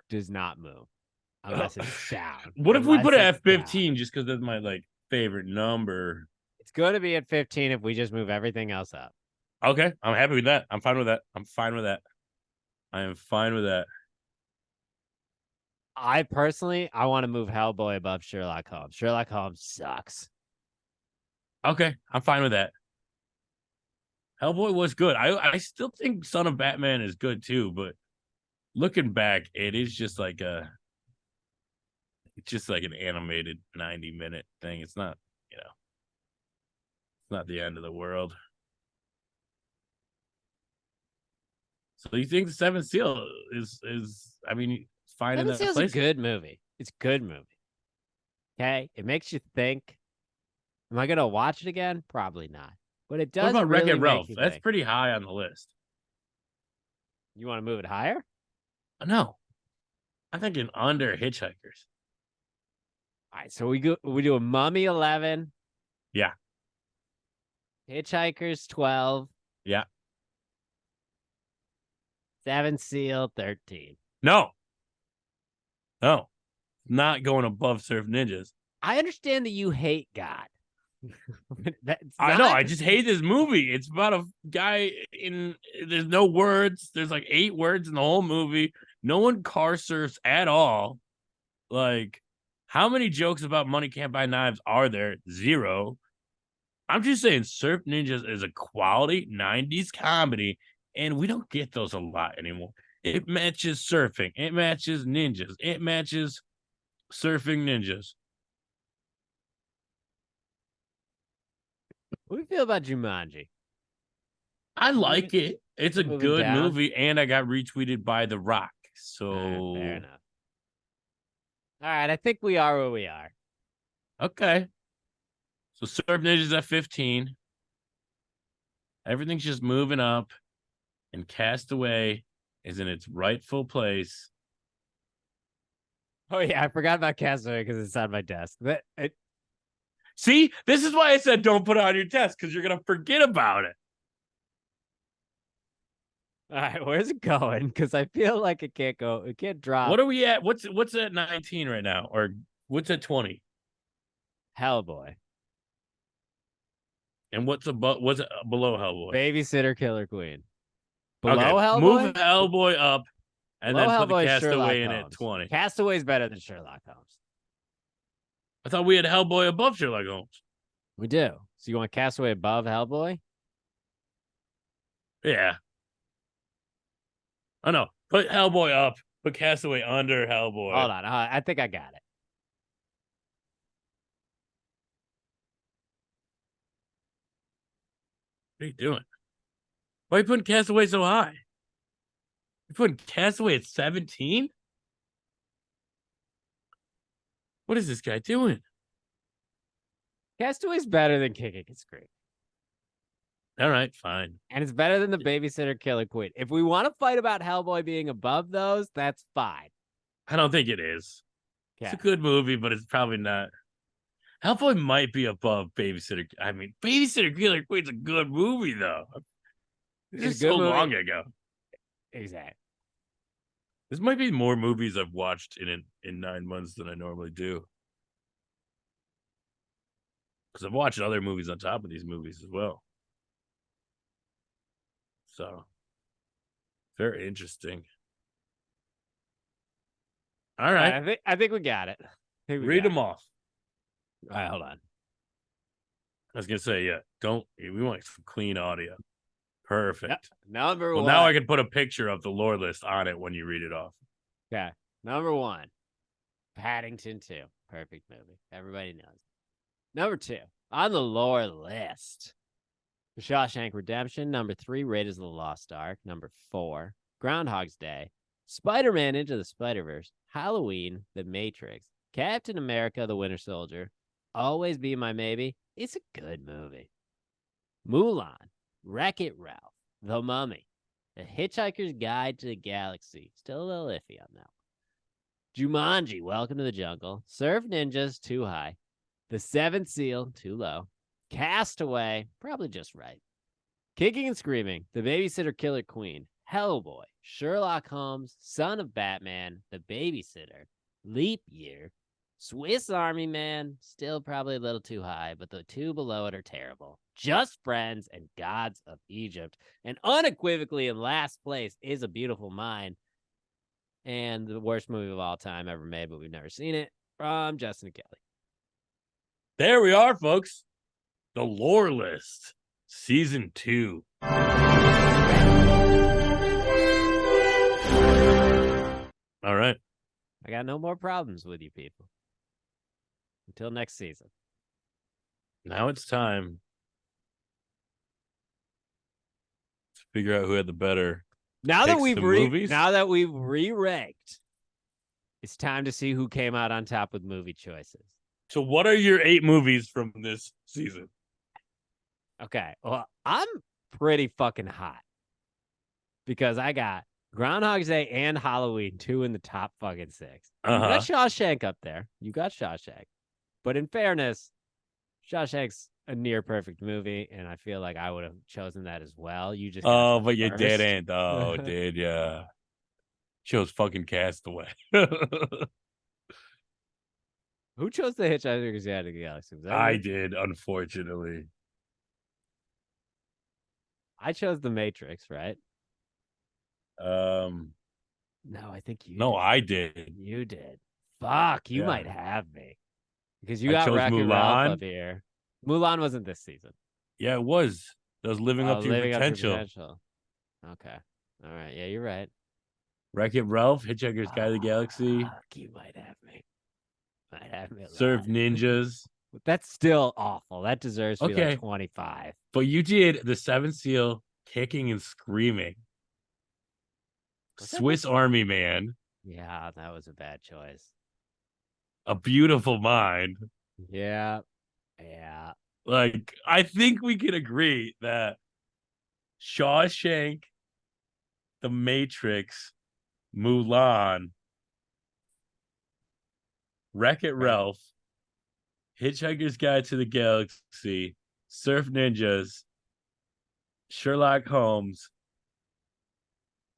does not move unless it's down. What if we put it at 15 just because that's my favorite number? It's going to be at 15 if we just move everything else up. Okay, I'm happy with that. I'm fine with that. I am fine with that. I personally, I want to move Hellboy above Sherlock Holmes. Sherlock Holmes sucks. Okay, I'm fine with that. Hellboy was good. I still think Son of Batman is good too, but looking back, it's just like an animated 90-minute thing. It's not, it's not the end of the world. So you think the Seventh Seal is I mean, fine in Seven that Seal's a place? good movie. It's a good movie. Okay, it makes you think. Am I gonna watch it again? Probably not. But it What does about really Wreck-It make Ralph? you That's think. pretty high on the list. You want to move it higher? No, I'm thinking under Hitchhikers. All right, so we do a Mummy 11, Yeah, Hitchhikers 12, yeah. Seven Seal 13. No, no, not going above Surf Ninjas. I understand that you hate God. That's I know. not I just hate this movie. It's about a guy in. There's no words. There's like 8 words in the whole movie. No one car surfs at all. Like, how many jokes about money can't buy knives are there? 0. I'm just saying, Surf Ninjas is a quality 90s comedy, and we don't get those a lot anymore. It matches surfing. It matches ninjas. It matches surfing ninjas. What do you feel about Jumanji? I Move like it. It's a moving good down. movie, and I got retweeted by The Rock. All right, fair So, enough. All right, I think we are where we are. okay. So, Surf Ninjas at 15. Everything's just moving up, and Castaway is in its rightful place. Oh yeah, I forgot about Castaway because it's on my desk. See, this is why I said don't put it on your test, because you're going to forget about it. All right, where's it going? Because I feel like it can't go. It can't drop. What are we at? What's at 19 right now? Or what's at 20? Hellboy, And what's below Hellboy? Babysitter Killer Queen. Below Okay, Hellboy, move Hellboy up and below then put the Hellboy is Sherlock Castaway in at Holmes. 20. Castaway's better than Sherlock Holmes. I thought we had Hellboy above Sherlock Holmes. We do. So you want Castaway above Hellboy? Yeah. Oh no, put Hellboy up, put Castaway under Hellboy. Hold on, I think I got it. What are you doing? Why are you putting Castaway so high? You're putting Castaway at 17? What is this guy doing? Castaway's better than Kicking and Screaming. All right, fine. And it's better than the Babysitter Killer Queen. If we want to fight about Hellboy being above those, that's fine. I don't think it is. Okay. It's a good movie, but it's probably not. Hellboy might be above Babysitter. I mean, Babysitter Killer Queen's a good movie, though. This It's is a good so movie. long ago. Exactly. This might be more movies I've watched in 9 months than I normally do. Because I've watched other movies on top of these movies as well. So, very interesting. All right. I think we got it. Read them off. All right, hold on. I was going to say, yeah, we want some clean audio. Perfect. Yep. Number Well, one. now I can put a picture of the lore list on it when you read it off. Okay. Number one, Paddington 2. Perfect movie. Everybody knows. Number 2, on the lore list, The Shawshank Redemption. Number 3, Raiders of the Lost Ark. Number 4, Groundhog's Day. Spider-Man Into the Spider-Verse. Halloween, The Matrix. Captain America, The Winter Soldier. Always Be My Maybe. It's a good movie. Mulan. Wreck-It Ralph. The Mummy. The Hitchhiker's Guide to the Galaxy. Still a little iffy on that one. Jumanji, Welcome to the Jungle. Surf Ninjas, too high. The Seventh Seal, too low. Castaway, probably just right. Kicking and Screaming, The Babysitter Killer Queen. Hellboy, Sherlock Holmes, Son of Batman, The Babysitter, Leap Year, Swiss Army Man, still probably a little too high, but the 2 below it are terrible. Just Friends and Gods of Egypt. And unequivocally in last place is A Beautiful Mind. and the worst movie of all time ever made, but we've never seen it, from Justin and Kelly. There we are, folks. The Lore List, Season 2. All right. I got no more problems with you people. Until next season. Now it's time to figure out who had the better Now that picks we've to movies. now that we've re-ranked, it's time to see who came out on top with movie choices. So what are your 8 movies from this season? Okay, well, I'm pretty fucking hot because I got Groundhog's Day and Halloween 2 in the top fucking 6. You got Shawshank up there. You got Shawshank. But in fairness, Shawshank's a near perfect movie, and I feel like I would have chosen that as well. You just but you first. didn't. Oh, did ya? Chose fucking Castaway. Who chose the Hitchhiker's Guide to the Galaxy? Was that I you? did, unfortunately. I chose The Matrix, right? No, No, I think you. no, did. I did. You did. Fuck, you Yeah. might have me because you I got chose Wreck-It Ralph Mulan. up here. Mulan wasn't this season. Yeah, it was. That was living up to your Living Up to potential. Potential. Okay. All right. Yeah, you're right. Wreck-It Ralph, Hitchhiker's Guide to the Galaxy, Fuck, you might have me. Might have me. Surf alive. Ninjas. That's still awful. That deserves to be Okay. like 25. But you did The Seventh Seal, Kicking and Screaming. Was that Swiss this- Army Man, Yeah, that was a bad choice. A Beautiful Mind. Yeah. Yeah. Like, I think we can agree that Shawshank, The Matrix, Mulan, Wreck-It Ralph, Hitchhiker's Guide to the Galaxy, Surf Ninjas, Sherlock Holmes,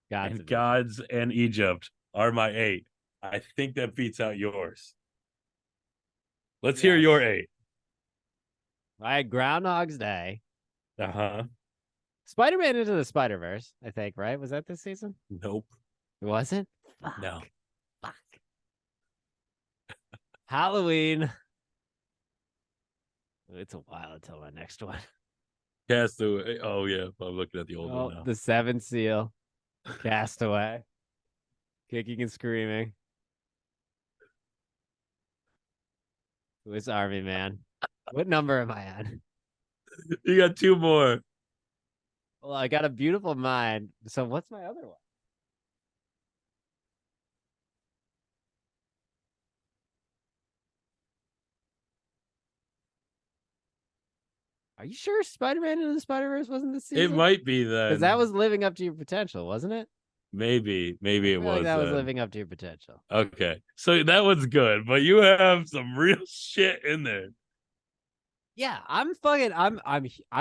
and Gods and Egypt are my 8. I think that beats out yours. Let's hear your 8. I had Groundhog's Day. Uh-huh. Spider-Man Into the Spider-Verse, I think, right? Was that this season? Nope. It wasn't? Fuck. No. Fuck. Halloween. It's a while until my next one. Castaway. Oh, yeah. I'm looking at the old one now. The Seventh Seal. Castaway. Kicking and Screaming. Swiss Army Man. What number am I on? You got 2 more. Well, I got A Beautiful Mind. So what's my other one? Are you sure Spider-Man Into the Spider-Verse wasn't this season? It might be then. Because that was Living Up to Your Potential, wasn't it? Maybe I it feel was. like that was then. Living Up to Your Potential. Okay. So that one's good, but you have some real shit in there. Yeah, I'm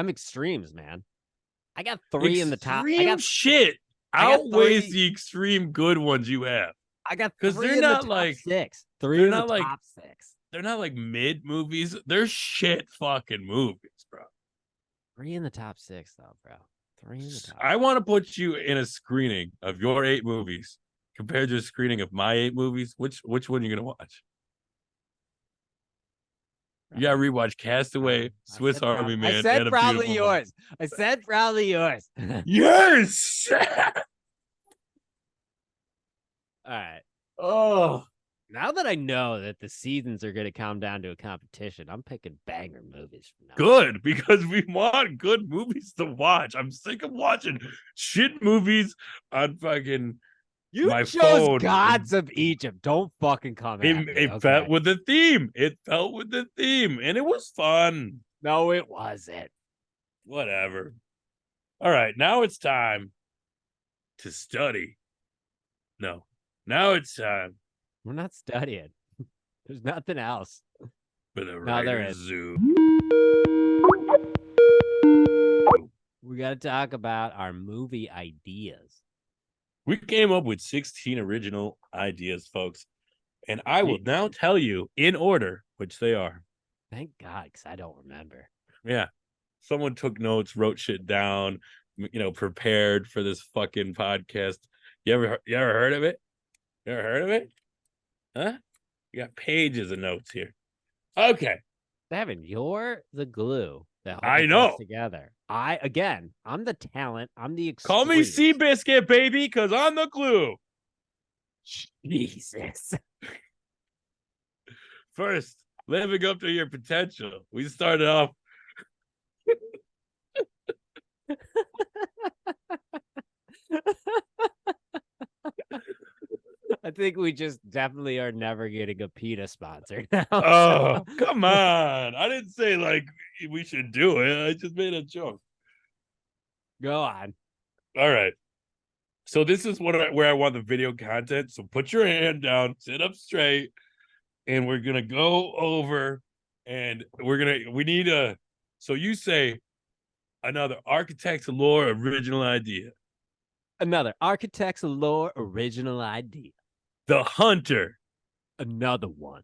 extremes, man. I got 3 in the top. Extreme shit I got outweighs 3 the extreme good ones you have. I got 'Cause 3 they're in the not top like- 6. 3 they're in the not like- top 6. They're not like mid movies. They're shit fucking movies, bro. 3 in the top 6, though, bro. 3 in the top. I want to put you in a screening of your 8 movies compared to a screening of my 8 movies. Which one are you gonna watch? You gotta rewatch Castaway, Swiss Army Man, I said and A probably Beautiful Mind. yours. I said probably yours. Yes. All right. Oh, Now that I know that the seasons are going to come down to a competition, I'm picking banger movies from now on. good, because we want good movies to watch. I'm sick of watching shit movies on fucking You my chose phone. Gods of Egypt. Don't fucking come at me. It Okay? felt with the theme. It felt with the theme, and it was fun. No, it wasn't. Whatever. All right, now it's time to study. No, now it's time We're not studying. There's nothing else. for the No, there Writer's is. Zoo. We got to talk about our movie ideas. We came up with 16 original ideas, folks, and I will now tell you in order which they are. Thank God, because I don't remember. Yeah. Someone took notes, wrote shit down, prepared for this fucking podcast. You ever heard of it? You ever heard of it? Huh? You got pages of notes here. Okay. Devin, you're the glue that I holds us know. together. I'm the talent. I'm the Call me extremes. Seabiscuit, baby, because I'm the glue. Jesus. First, living up to your potential. We started off. I think we just definitely are never getting a PETA sponsor now. Oh, come on. I didn't say like we should do it. I just made a joke. Go on. All right. So this is where I want the video content. So put your hand down, sit up straight, and we're gonna go over and we need a so you say another architect's lore original idea. Another architect's lore original idea. The Hunter. Another one.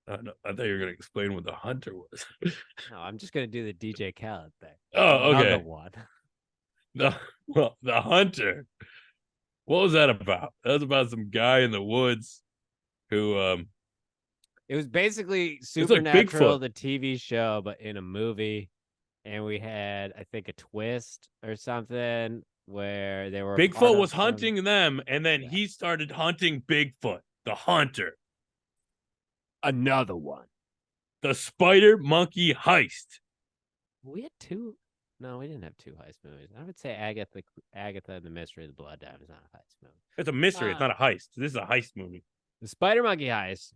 No, I thought you were gonna explain what the Hunter was. No, I'm just gonna do the DJ Khaled thing. Oh, Another okay. one. The Hunter. What was that about? That was about some guy in the woods who It was basically it's like Supernatural, Bigfoot. the TV show, but in a movie. And we had, I think, a twist or something where they were a part Bigfoot of was hunting them, and then he started hunting Bigfoot, the Hunter. Another one. The Spider Monkey Heist. We had two. No, we didn't have two heist movies. I would say Agatha and the Mystery of the Blood Diamond is not a heist movie. It's a mystery. It's not a heist. This is a heist movie. The Spider Monkey Heist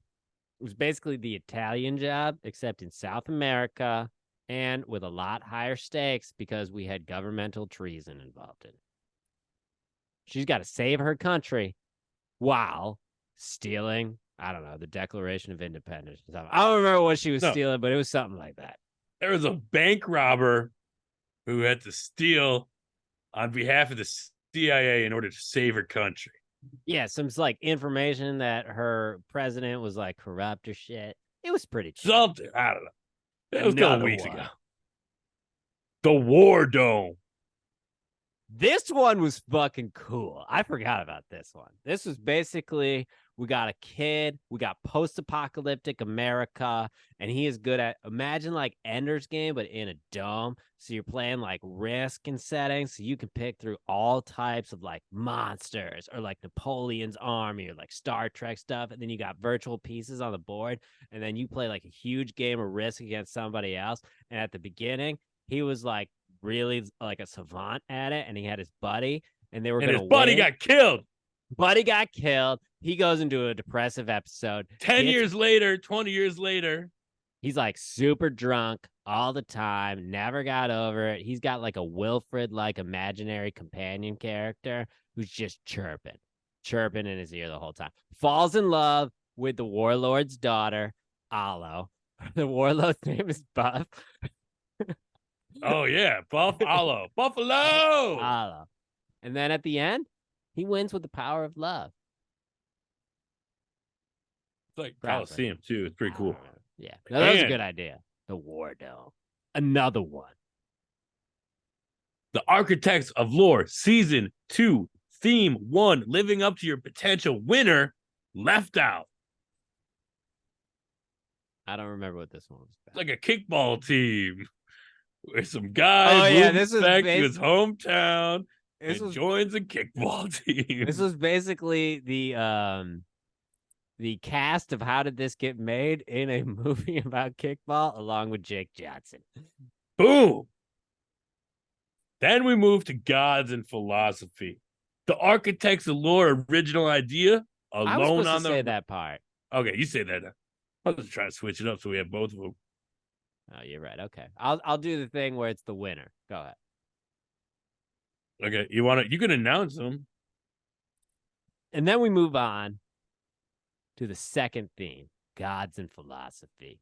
was basically the Italian Job, except in South America and with a lot higher stakes because we had governmental treason involved in it. She's got to save her country while stealing, I don't know, the Declaration of Independence. I don't remember what she was stealing, but it was something like that. There was a bank robber who had to steal on behalf of the CIA in order to save her country. Yeah, some like information that her president was like corrupt or shit. It was pretty chill. Something. I don't know. That was a couple weeks ago. The War Dome. This one was fucking cool. I forgot about this one. This was basically, we got a kid, we got post-apocalyptic America, and he is good at, imagine like Ender's Game, but in a dome. So you're playing like risk and settings, so you can pick through all types of like monsters or like Napoleon's army or like Star Trek stuff. And then you got virtual pieces on the board, and then you play like a huge game of risk against somebody else. And at the beginning, he was like really like a savant at it, and he had his buddy, and they were and his buddy win. got killed. Buddy got killed. He goes into a depressive episode. 10 years later, 20 years later, he's like super drunk all the time, never got over it. He's got like a Wilfred like imaginary companion character who's just chirping in his ear the whole time. Falls in love with the warlord's daughter, Alo. The warlord's name is Buff. Oh yeah, Buffalo. Alo. And then at the end, he wins with the power of love. It's like Coliseum too. It's pretty cool. Yeah, no, that was a good idea. The War Dome. Another one. The Architects of Lore Season 2, Theme 1, Living Up to Your Potential. Winner, Left Out. I don't remember what this one was about. It's like a kickball team where some guy moves back to his hometown and joins a kickball team. This was basically the cast of How Did This Get Made in a movie about kickball along with Jake Johnson. Boom. Then we move to Gods and Philosophy. The Architects of Lore original idea. I was supposed to say that part. Okay, you say that. I'll just try to switch it up so we have both of them. Oh, you're right. Okay. I'll do the thing where it's the winner. Go ahead. Okay, you can announce them. And then we move on to the second theme, Gods and Philosophy.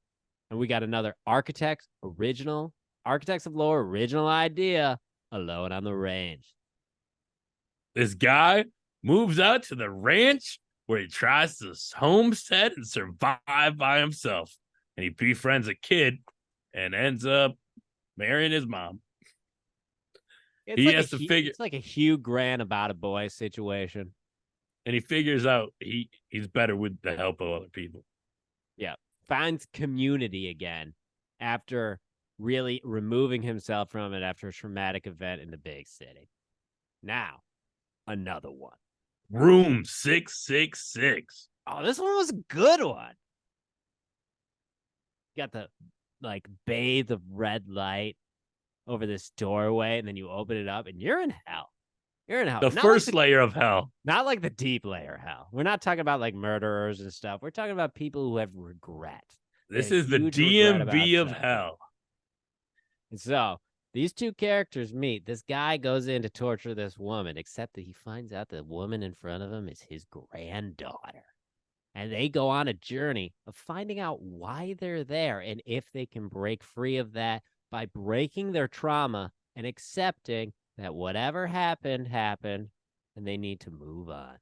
And we got another Architects of Lore original idea, Alone on the Range. This guy moves out to the ranch where he tries to homestead and survive by himself. And he befriends a kid and ends up marrying his mom. It's like a Hugh Grant about a boy situation. And he figures out he's better with the help of other people. Yeah. Finds community again after really removing himself from it after a traumatic event in the big city. Now, another one. Room 666. Oh, this one was a good one. You got the bathe of red light over this doorway, and then you open it up, and you're in hell. You're in hell. The Not first layer of hell. Not like the deep layer hell. We're not talking about like murderers and stuff. We're talking about people who have regret. This is the DMV of hell. And so these two characters meet. This guy goes in to torture this woman, except that he finds out the woman in front of him is his granddaughter. And they go on a journey of finding out why they're there and if they can break free of that by breaking their trauma and accepting that whatever happened, happened, and they need to move on.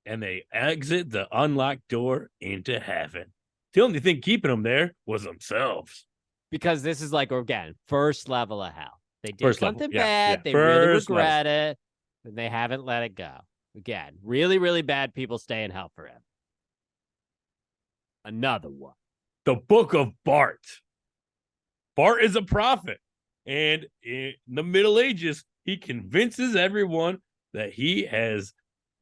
And they exit the unlocked door into heaven. The only thing keeping them there was themselves. Because this is like, again, first level of hell. They did something bad. Yeah. They really regret it. And they haven't let it go. Again, really, really bad people stay in hell forever. Another one. The Book of Bart. Bart is a prophet. And in the Middle Ages, he convinces everyone that he has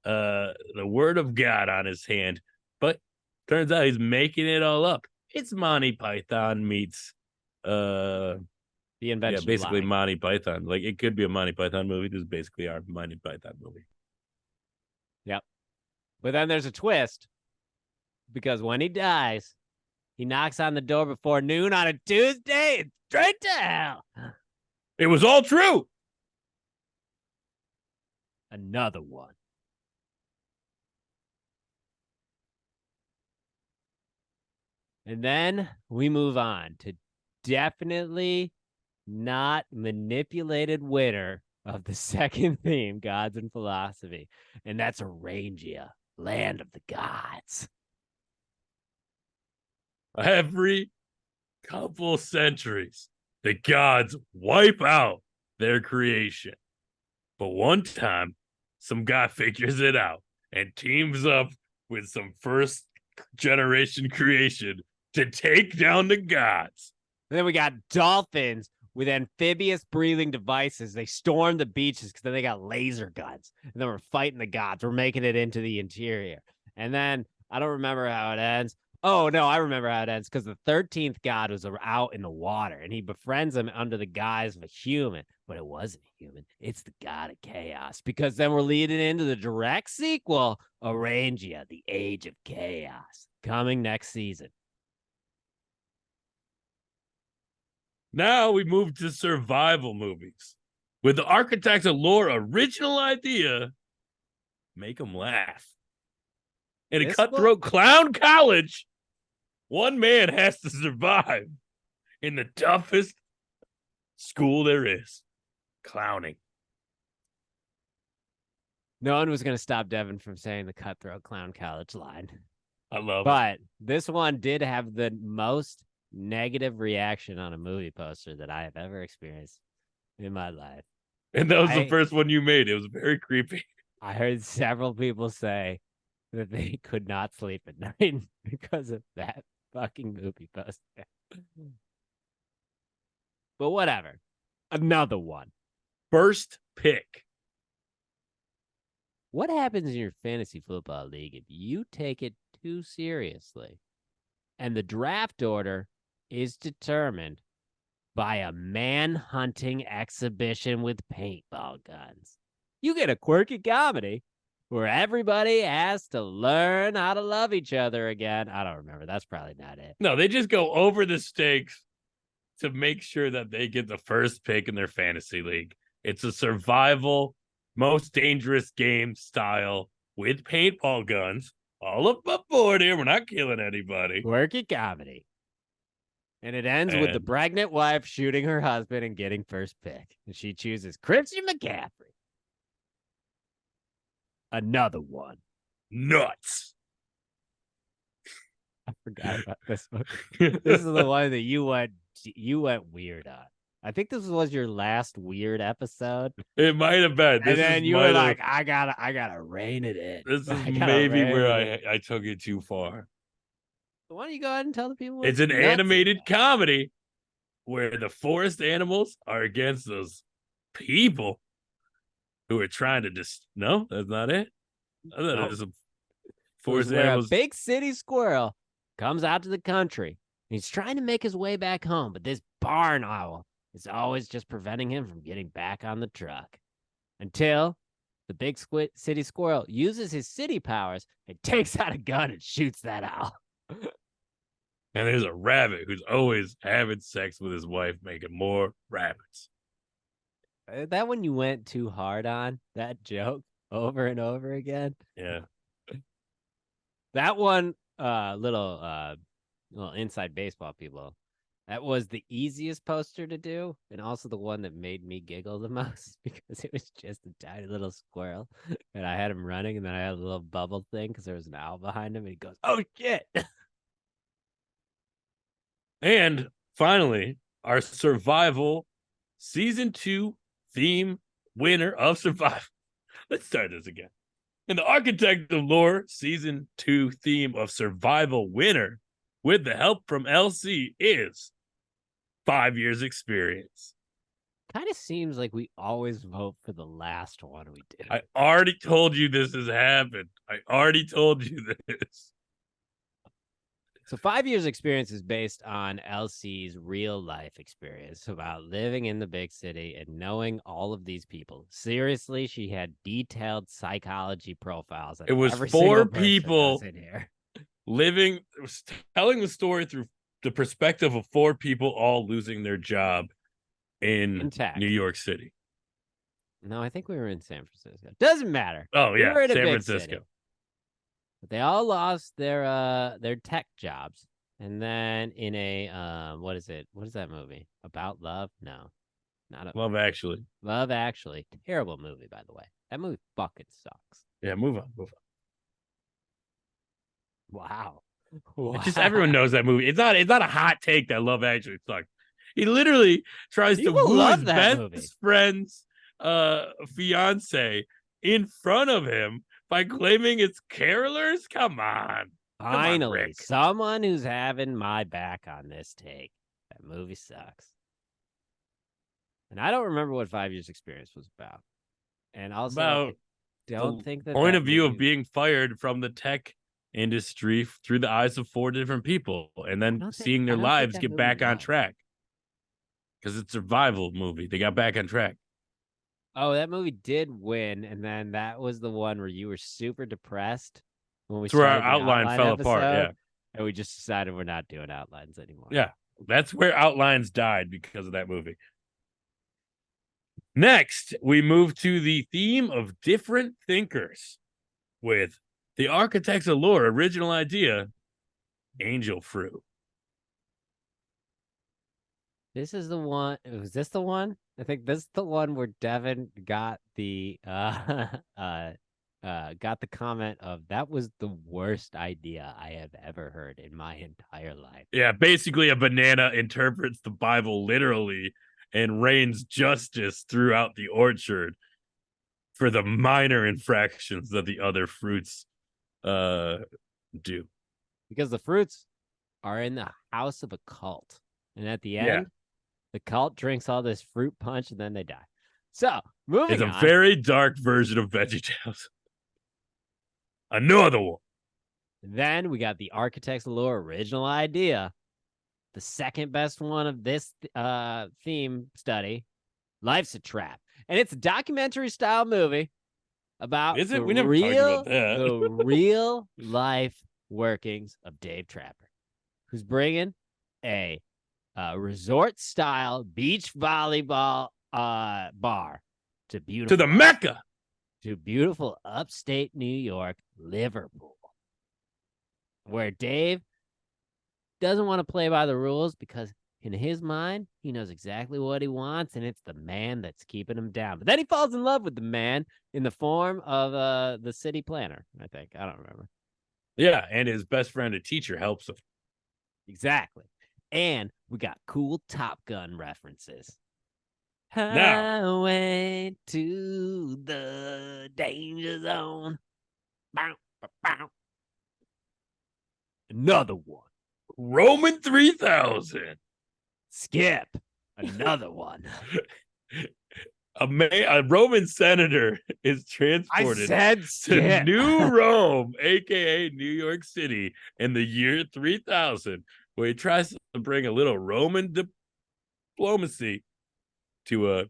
the word of God on his hand. But turns out he's making it all up. It's Monty Python meets the invention. Yeah, basically Monty Python. Like, it could be a Monty Python movie. This is basically our Monty Python movie. Yep. But then there's a twist, because when he dies, he knocks on the door before noon on a Tuesday and straight to hell. It was all true. Another one. And then we move on to definitely not manipulated winner of the second theme, Gods and Philosophy. And that's Arangia, Land of the Gods. Every couple centuries, the gods wipe out their creation. But one time, some guy figures it out and teams up with some first generation creation to take down the gods. And then we got dolphins with amphibious breathing devices. They storm the beaches because then they got laser guns. And then we're fighting the gods. We're making it into the interior. And then I don't remember how it ends. Oh, no, I remember how it ends, because the 13th god was out in the water, and he befriends him under the guise of a human. But it wasn't a human. It's the god of chaos, because then we're leading into the direct sequel, Arangia, the Age of Chaos, coming next season. Now we move to survival movies. With the Architects of Lore original idea, make them laugh. In a cutthroat clown college, one man has to survive in the toughest school there is, clowning. No one was going to stop Devin from saying the cutthroat clown college line. I love it. But this one did have the most negative reaction on a movie poster that I have ever experienced in my life. And that was the first one you made. It was very creepy. I heard several people say that they could not sleep at night because of that fucking movie poster. But whatever. Another one. First pick. What happens in your fantasy football league if you take it too seriously and the draft order is determined by a man-hunting exhibition with paintball guns? You get a quirky comedy where everybody has to learn how to love each other again. I don't remember. That's probably not it. No, they just go over the stakes to make sure that they get the first pick in their fantasy league. It's a survival, most dangerous game style with paintball guns. All up aboard here. We're not killing anybody. Quirky comedy. And it ends with the pregnant wife shooting her husband and getting first pick. And she chooses Christian McCaffrey. Another one. Nuts. I forgot about this one. This is the one that you went weird on. I think this was your last weird episode. It might have been. And then you were like, I gotta rein it in. This is I gotta maybe rein where it in. I took it too far. Why don't you go ahead and tell the people It's what's an nuts animated about comedy where the forest animals are against those people who are trying to no, that's not it. I thought Nope. it was a it? It was forest where animals. a big city squirrel comes out to the country. And he's trying to make his way back home, but this barn owl is always just preventing him from getting back on the truck. Until the big city squirrel uses his city powers and takes out a gun and shoots that owl. And there's a rabbit who's always having sex with his wife, making more rabbits. That one you went too hard on, that joke, over and over again. Yeah. That one, little inside baseball people. That was the easiest poster to do, and also the one that made me giggle the most because it was just a tiny little squirrel, and I had him running, and then I had a little bubble thing because there was an owl behind him, and he goes, "Oh shit!" And finally, our survival season 2 theme winner of survival. Let's start this again. And the Architect of Lore season 2 theme of survival winner, with the help from LC, is 5 years experience. Kind of seems like we always vote for the last one we did. I already told you this has happened. I already told you this. So 5 years experience is based on LC's real life experience about living in the big city and knowing all of these people. Seriously, she had detailed psychology profiles. It was every 4 person people in here. telling the story through the perspective of 4 people all losing their job in Intact. New York City. No, I think we were in San Francisco. Doesn't matter. Oh yeah, we were in San a big Francisco. City. But they all lost their tech jobs. And then in a what is it? What is that movie? About Love? No. Not Love Actually. Love Actually. Terrible movie, by the way. That movie fucking sucks. Yeah, move on. Wow. Just everyone knows that movie. It's not a hot take that Love Actually sucks. He literally tries People to woo love his that best movie. friend's fiance in front of him by claiming it's carolers. Come on. Finally, Rick. someone who's having my back on this take. That movie sucks. And I don't remember what 5 years experience was about. And also, About I don't think that point that of view movie... of being fired from the tech industry through the eyes of 4 different people and then seeing their lives get back on track. Because it's a survival movie. They got back on track. Oh, that movie did win, and then that was the one where you were super depressed when we That's where our started the outline fell apart, episode, yeah. And we just decided we're not doing outlines anymore. Yeah, that's where outlines died because of that movie. Next, we move to the theme of different thinkers with the Architects of Lore original idea, Angel Fruit. This is the one. Was this the one? I think this is the one where Devin got the comment of that was the worst idea I have ever heard in my entire life. Yeah, basically a banana interprets the Bible literally and rains justice throughout the orchard for the minor infractions that the other fruits do. Because the fruits are in the house of a cult. And at the end, the cult drinks all this fruit punch and then they die. So, moving on. It's a very dark version of VeggieTales. Another one. Then we got the Architects of Lore original idea. The second best one of this theme study, Life's a Trap. And it's a documentary style movie about Is it? We never talked about that. the real life workings of Dave Trapper, who's bringing a resort style beach volleyball bar to the Mecca, to beautiful upstate New York, Liverpool, where Dave doesn't want to play by the rules because in his mind, he knows exactly what he wants, and it's the man that's keeping him down. But then he falls in love with the man in the form of the city planner, I think. I don't remember. Yeah, and his best friend, a teacher, helps him. Exactly. And we got cool Top Gun references. Now, Highway to the danger zone. Bow, bow, bow. Another one. Roman 3000. Skip. Another one. A Roman senator is I transported said to skip. New Rome, aka New York City, in the year 3000, where he tries to bring a little Roman diplomacy to a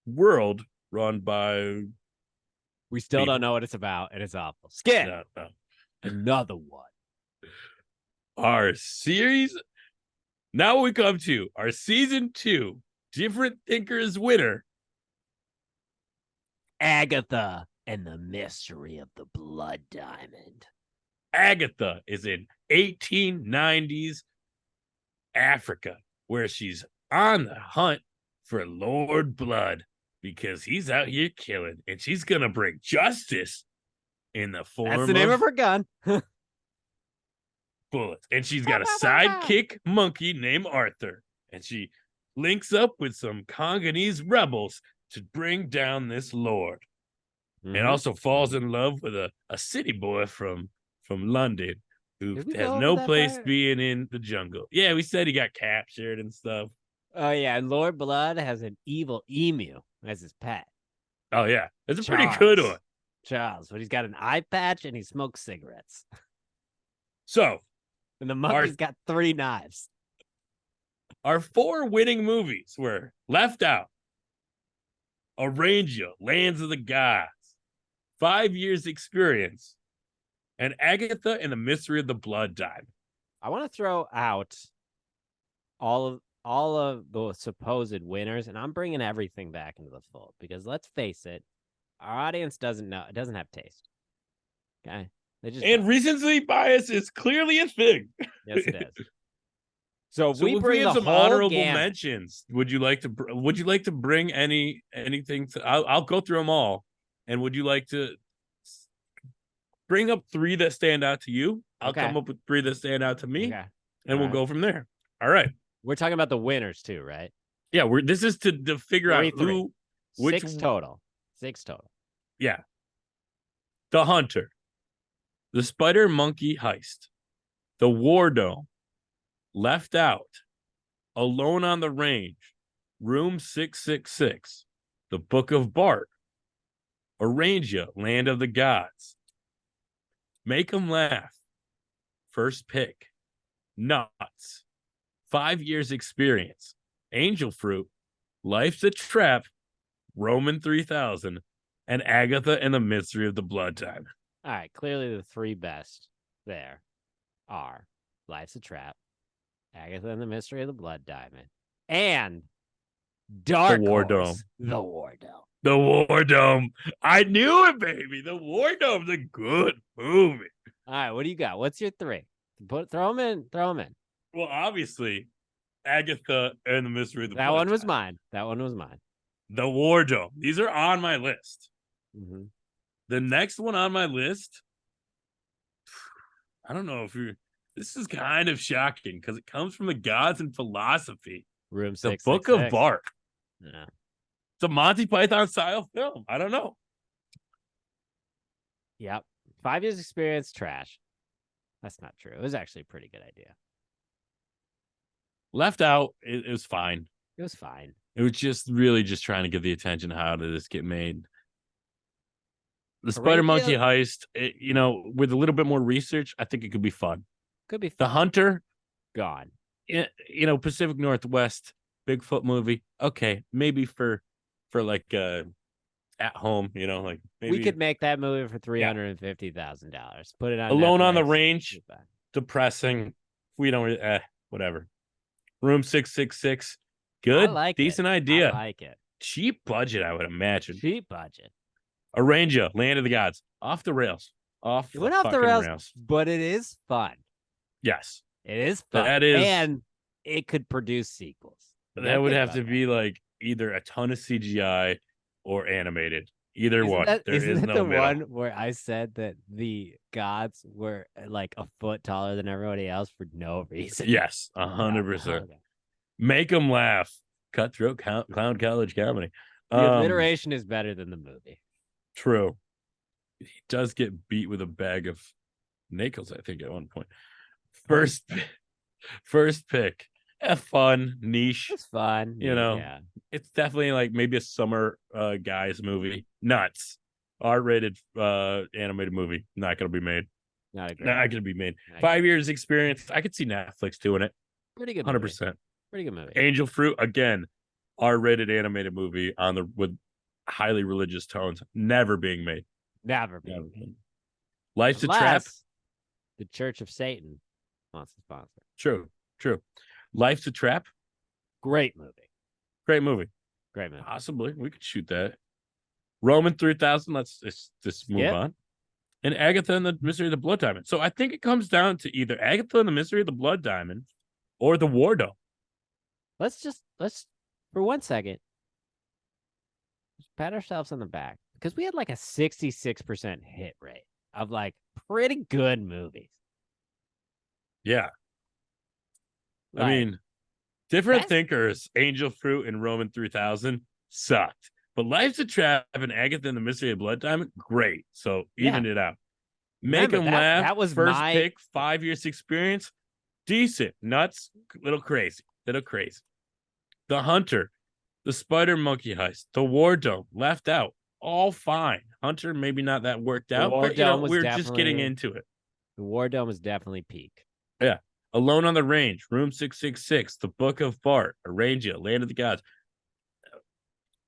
world run by We still people. don't know what it's about, and it's awful. Skip. No. Another one. Our series. Now we come to our season 2 Different Thinkers winner. Agatha and the Mystery of the Blood Diamond. Agatha is in 1890s Africa, where she's on the hunt for Lord Blood because he's out here killing, and she's gonna bring justice in the form That's the name of her gun. bullets. And she's got a sidekick monkey named Arthur, and she links up with some Congolese rebels to bring down this lord. And also falls in love with a city boy from London who Did we has go no over that place part? being in the jungle. Yeah, we said he got captured and stuff. Oh, yeah. And Lord Blood has an evil emu as his pet. Oh yeah, it's a pretty good one. Charles, but he's got an eye patch and he smokes cigarettes. So And the monkey's got 3 knives. our 4 winning movies were Left Out, Arrangia, Lands of the Gods, 5 Years Experience, and Agatha and the Mystery of the Blood Diamond. I want to throw out all of the supposed winners, and I'm bringing everything back into the fold because let's face it, our audience doesn't have taste. Okay, they just And don't. recency bias is clearly a thing. Yes, it is. So if So we if bring we have the some whole honorable gamut, mentions, would you like to bring anything to? I'll go through them all, and would you like to bring up 3 that stand out to you? I'll Okay. come up with 3 that stand out to me, okay, and we'll right. go from there. All right. We're talking about the winners too, right? Yeah, this is to figure out who, which 6 total. 6 total. Yeah. The Hunter, The Spider Monkey Heist, The War Dome, Left Out, Alone on the Range, Room 666, The Book of Bart, Arrangia, Land of the Gods, Make 'em Laugh, First Pick, Nuts, 5 Years Experience, Angel Fruit, Life's a Trap, Roman 3000, and Agatha and the Mystery of the Blood Diamond. All right, clearly the 3 best there are Life's a Trap, Agatha and the Mystery of the Blood Diamond, and Dark The War Horse, Dome. The War Dome. The War Dome. I knew it, baby. The War Dome's a good movie. All right, what do you got? What's your 3? Throw them in. Well, obviously, Agatha and the Mystery of the That Blood one was Diamond. mine. That one was mine. The War Dome. These are on my list. Mm-hmm. The next one on my list, I don't know if you're. This is kind of shocking because it comes from the gods and philosophy. Room The 666. Book of Bart. Yeah. It's a Monty Python style film. I don't know. Yep. 5 Years Experience, trash. That's not true. It was actually a pretty good idea. Left Out, it was fine. It was fine. It was just really just trying to get the attention. How did this get made? The Spider Monkey Heist, with a little bit more research, I think it could be fun. Could be fun. The Hunter, Gone. Pacific Northwest, Bigfoot movie. Okay, maybe for like at home, like maybe we could make that movie for $350,000. Put it on Alone Netflix. on the Range. Depressing. We don't whatever. Room 666. Good. I like Decent it. idea. I like it. Cheap budget, I would imagine. Cheap budget. Arrangia, Land of the Gods. Off the rails. It went off the rails, but it is fun. Yes. It is fun. That is. And it could produce sequels. That would have to be like either a ton of CGI or animated. Either one. Isn't that no the middle. one where I said that the gods were like a foot taller than everybody else for no reason? Yes, 100%. Okay. Make 'em Laugh. cutthroat clown college comedy. The alliteration is better than the movie. True. He does get beat with a bag of Nickels, I think, at one point. First pick. A fun niche. It's fun. Yeah. It's definitely like maybe a summer guys movie. Nuts. R-rated animated movie. Not gonna be made. Not gonna be made. 5 years experience. I could see Netflix doing it. Pretty good. 100%. Pretty good movie. Angel Fruit, again, R-rated animated movie with highly religious tones. Never being made. Never being made. Life's a Trap. The Church of Satan wants to sponsor. True. Life's a Trap. Great movie. Great movie. Possibly. We could shoot that. Roman 3000. Let's just move on. And Agatha and the Mystery of the Blood Diamond. So I think it comes down to either Agatha and the Mystery of the Blood Diamond or the War Dome. Let's for 1 second just pat ourselves on the back because we had like a 66% hit rate of like pretty good movies. Yeah. Like, I mean, different thinkers, Angel Fruit and Roman 3000 sucked. But Life's a Trap and Agatha and the Mystery of Blood Diamond, great. So even it out. Make them laugh. That was first pick, 5 years experience. Decent. Nuts. Little crazy. The Hunter, the Spider Monkey Heist, the War Dome, left out. All fine. Hunter, maybe not that worked out, but we're just getting into it. The War Dome was definitely peak. Yeah. Alone on the Range, Room 666, The Book of Bart, Arrangia, Land of the Gods.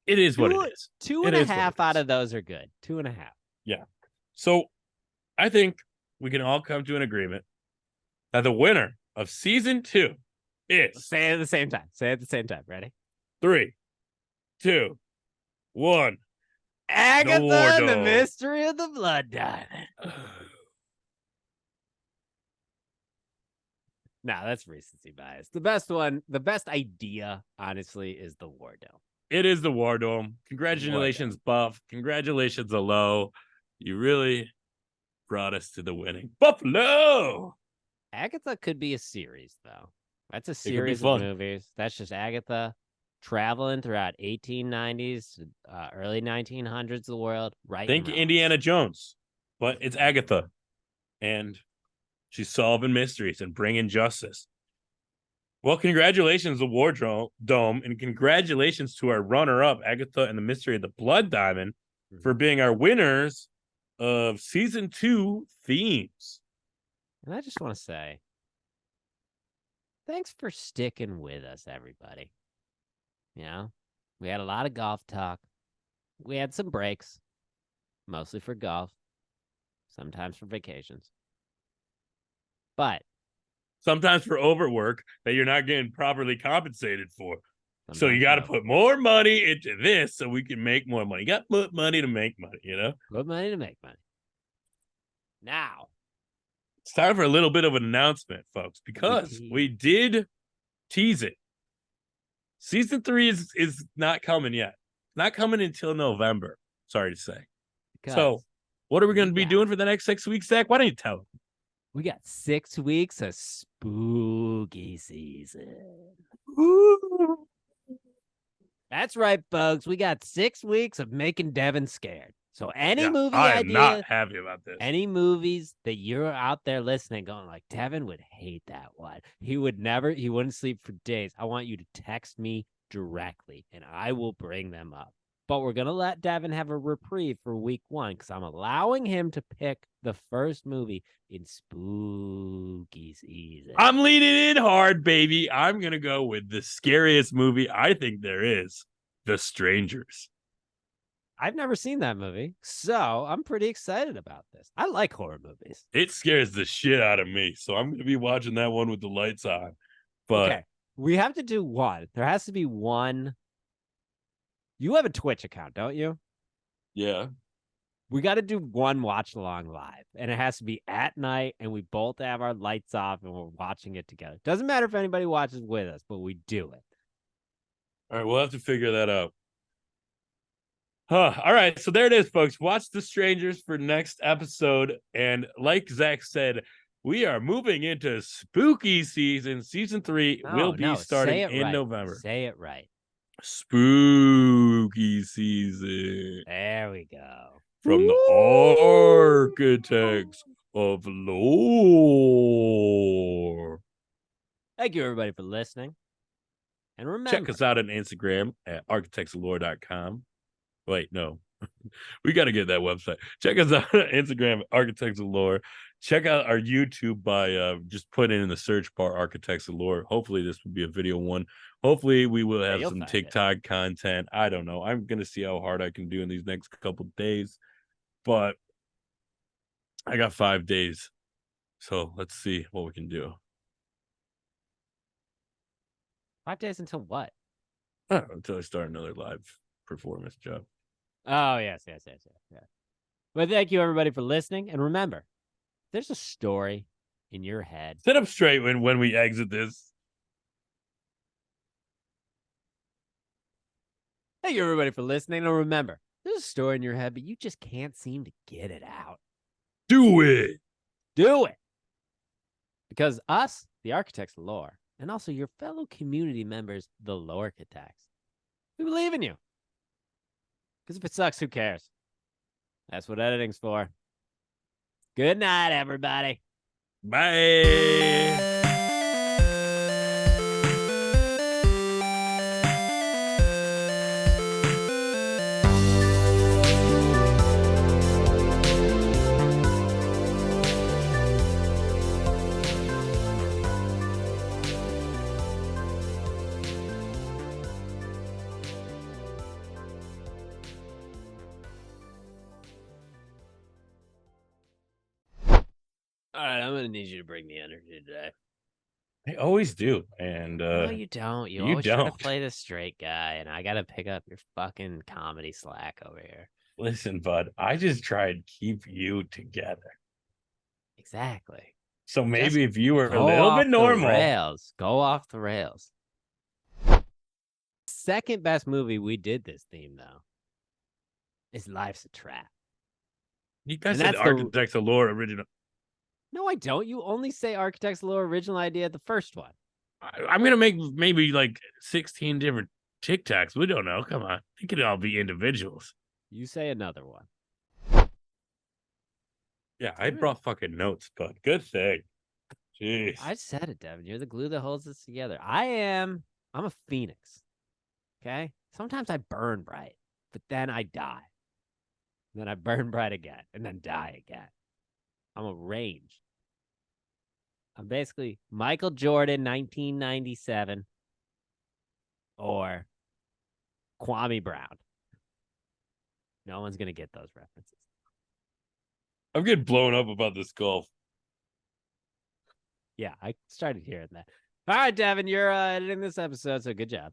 It is what it is. 2.5 out of those are good. 2.5. Yeah. So I think we can all come to an agreement that the winner of season 2 is. Say it at the same time. Ready? 3, 2, 1. Agatha and the Mystery of the Blood Diamond. No, that's recency bias. The best one, the best idea, honestly, is the War Dome. It is the War Dome. Congratulations, Buff. Congratulations, Alo. You really brought us to the winning. Buffalo! Agatha could be a series, though. That's a series of movies. That's just Agatha traveling throughout 1890s, early 1900s of the world. Right. Think Indiana Jones, but it's Agatha. And she's solving mysteries and bringing justice. Well, congratulations, the War Dome, and congratulations to our runner-up, Agatha and the Mystery of the Blood Diamond, for being our winners of season 2 themes. And I just want to say, thanks for sticking with us, everybody. You know, we had a lot of golf talk. We had some breaks, mostly for golf, sometimes for vacations. But sometimes for overwork that you're not getting properly compensated for. So you got to put more money into this so we can make more money. You got to put money to make money, you know? Put money to make money. Now, it's time for a little bit of an announcement, folks, because we did tease it. Season 3 is not coming yet. Not coming until November, sorry to say. So what are we going to be doing for the next 6 weeks, Zach? Why don't you tell them? We got 6 weeks of spooky season. Ooh. That's right, folks. We got 6 weeks of making Devin scared. So any movie I am idea, not happy about this. Any movies that you're out there listening going like, Devin would hate that one. He wouldn't sleep for days. I want you to text me directly and I will bring them up. But we're going to let Devin have a reprieve for week 1 because I'm allowing him to pick the first movie in spooky season. I'm leaning in hard, baby. I'm going to go with the scariest movie I think there is, The Strangers. I've never seen that movie, so I'm pretty excited about this. I like horror movies. It scares the shit out of me, so I'm going to be watching that one with the lights on. But okay, we have to do one. There has to be one. You have a Twitch account, don't you? Yeah. We got to do one watch along live, and it has to be at night, and we both have our lights off, and we're watching it together. Doesn't matter if anybody watches with us, but we do it. All right, we'll have to figure that out. All right, so there it is, folks. Watch The Strangers for next episode, and like Zach said, we are moving into spooky season. Season 3 will be starting in November. Say it right. spooky season There we go. from the architects of lore. Thank you, everybody, for listening. And remember, Check us out on Instagram at architectsoflore.com. Wait, no. We got to get that website. Check us out on Instagram at Architects of Lore. Check out our YouTube by just putting in the search bar Architects of Lore. Hopefully this will be a video one. Hopefully we will have some TikTok content. I don't know. I'm going to see how hard I can do in these next couple days. But I got 5 days. So let's see what we can do. 5 days until what? Until I start another live performance job. Oh, yes. But thank you, everybody, for listening. And remember, there's a story in your head. Sit up straight when we exit this. Thank you, everybody, for listening. And remember, there's a story in your head, but you just can't seem to get it out. Do it. Do it. Because us, the Architects of Lore, and also your fellow community members, the Lore Architects, we believe in you. Because if it sucks, who cares? That's what editing's for. Good night, everybody. Bye. All right, I'm going to need you to bring the energy today. I always do. And no, you don't. You always try to play the straight guy, and I got to pick up your fucking comedy slack over here. Listen, bud, I just try to keep you together. Exactly. So maybe if you were a little bit normal. Go off the rails. Second best movie we did this theme, though, is Life's a Trap. You guys said Architects of Lore original. No, I don't. You only say Architects of Lore original idea at the first one. I'm going to make maybe like 16 different TikToks. We don't know. Come on. They could all be individuals. You say another one. Yeah, I brought fucking notes, but good thing. Jeez. I said it, Devin. You're the glue that holds us together. I'm a phoenix. Okay? Sometimes I burn bright, but then I die. And then I burn bright again, and then die again. I'm a range. I'm basically Michael Jordan, 1997, or Kwame Brown. No one's going to get those references. I'm getting blown up about this golf. Yeah, I started hearing that. All right, Devin, you're editing this episode, so good job.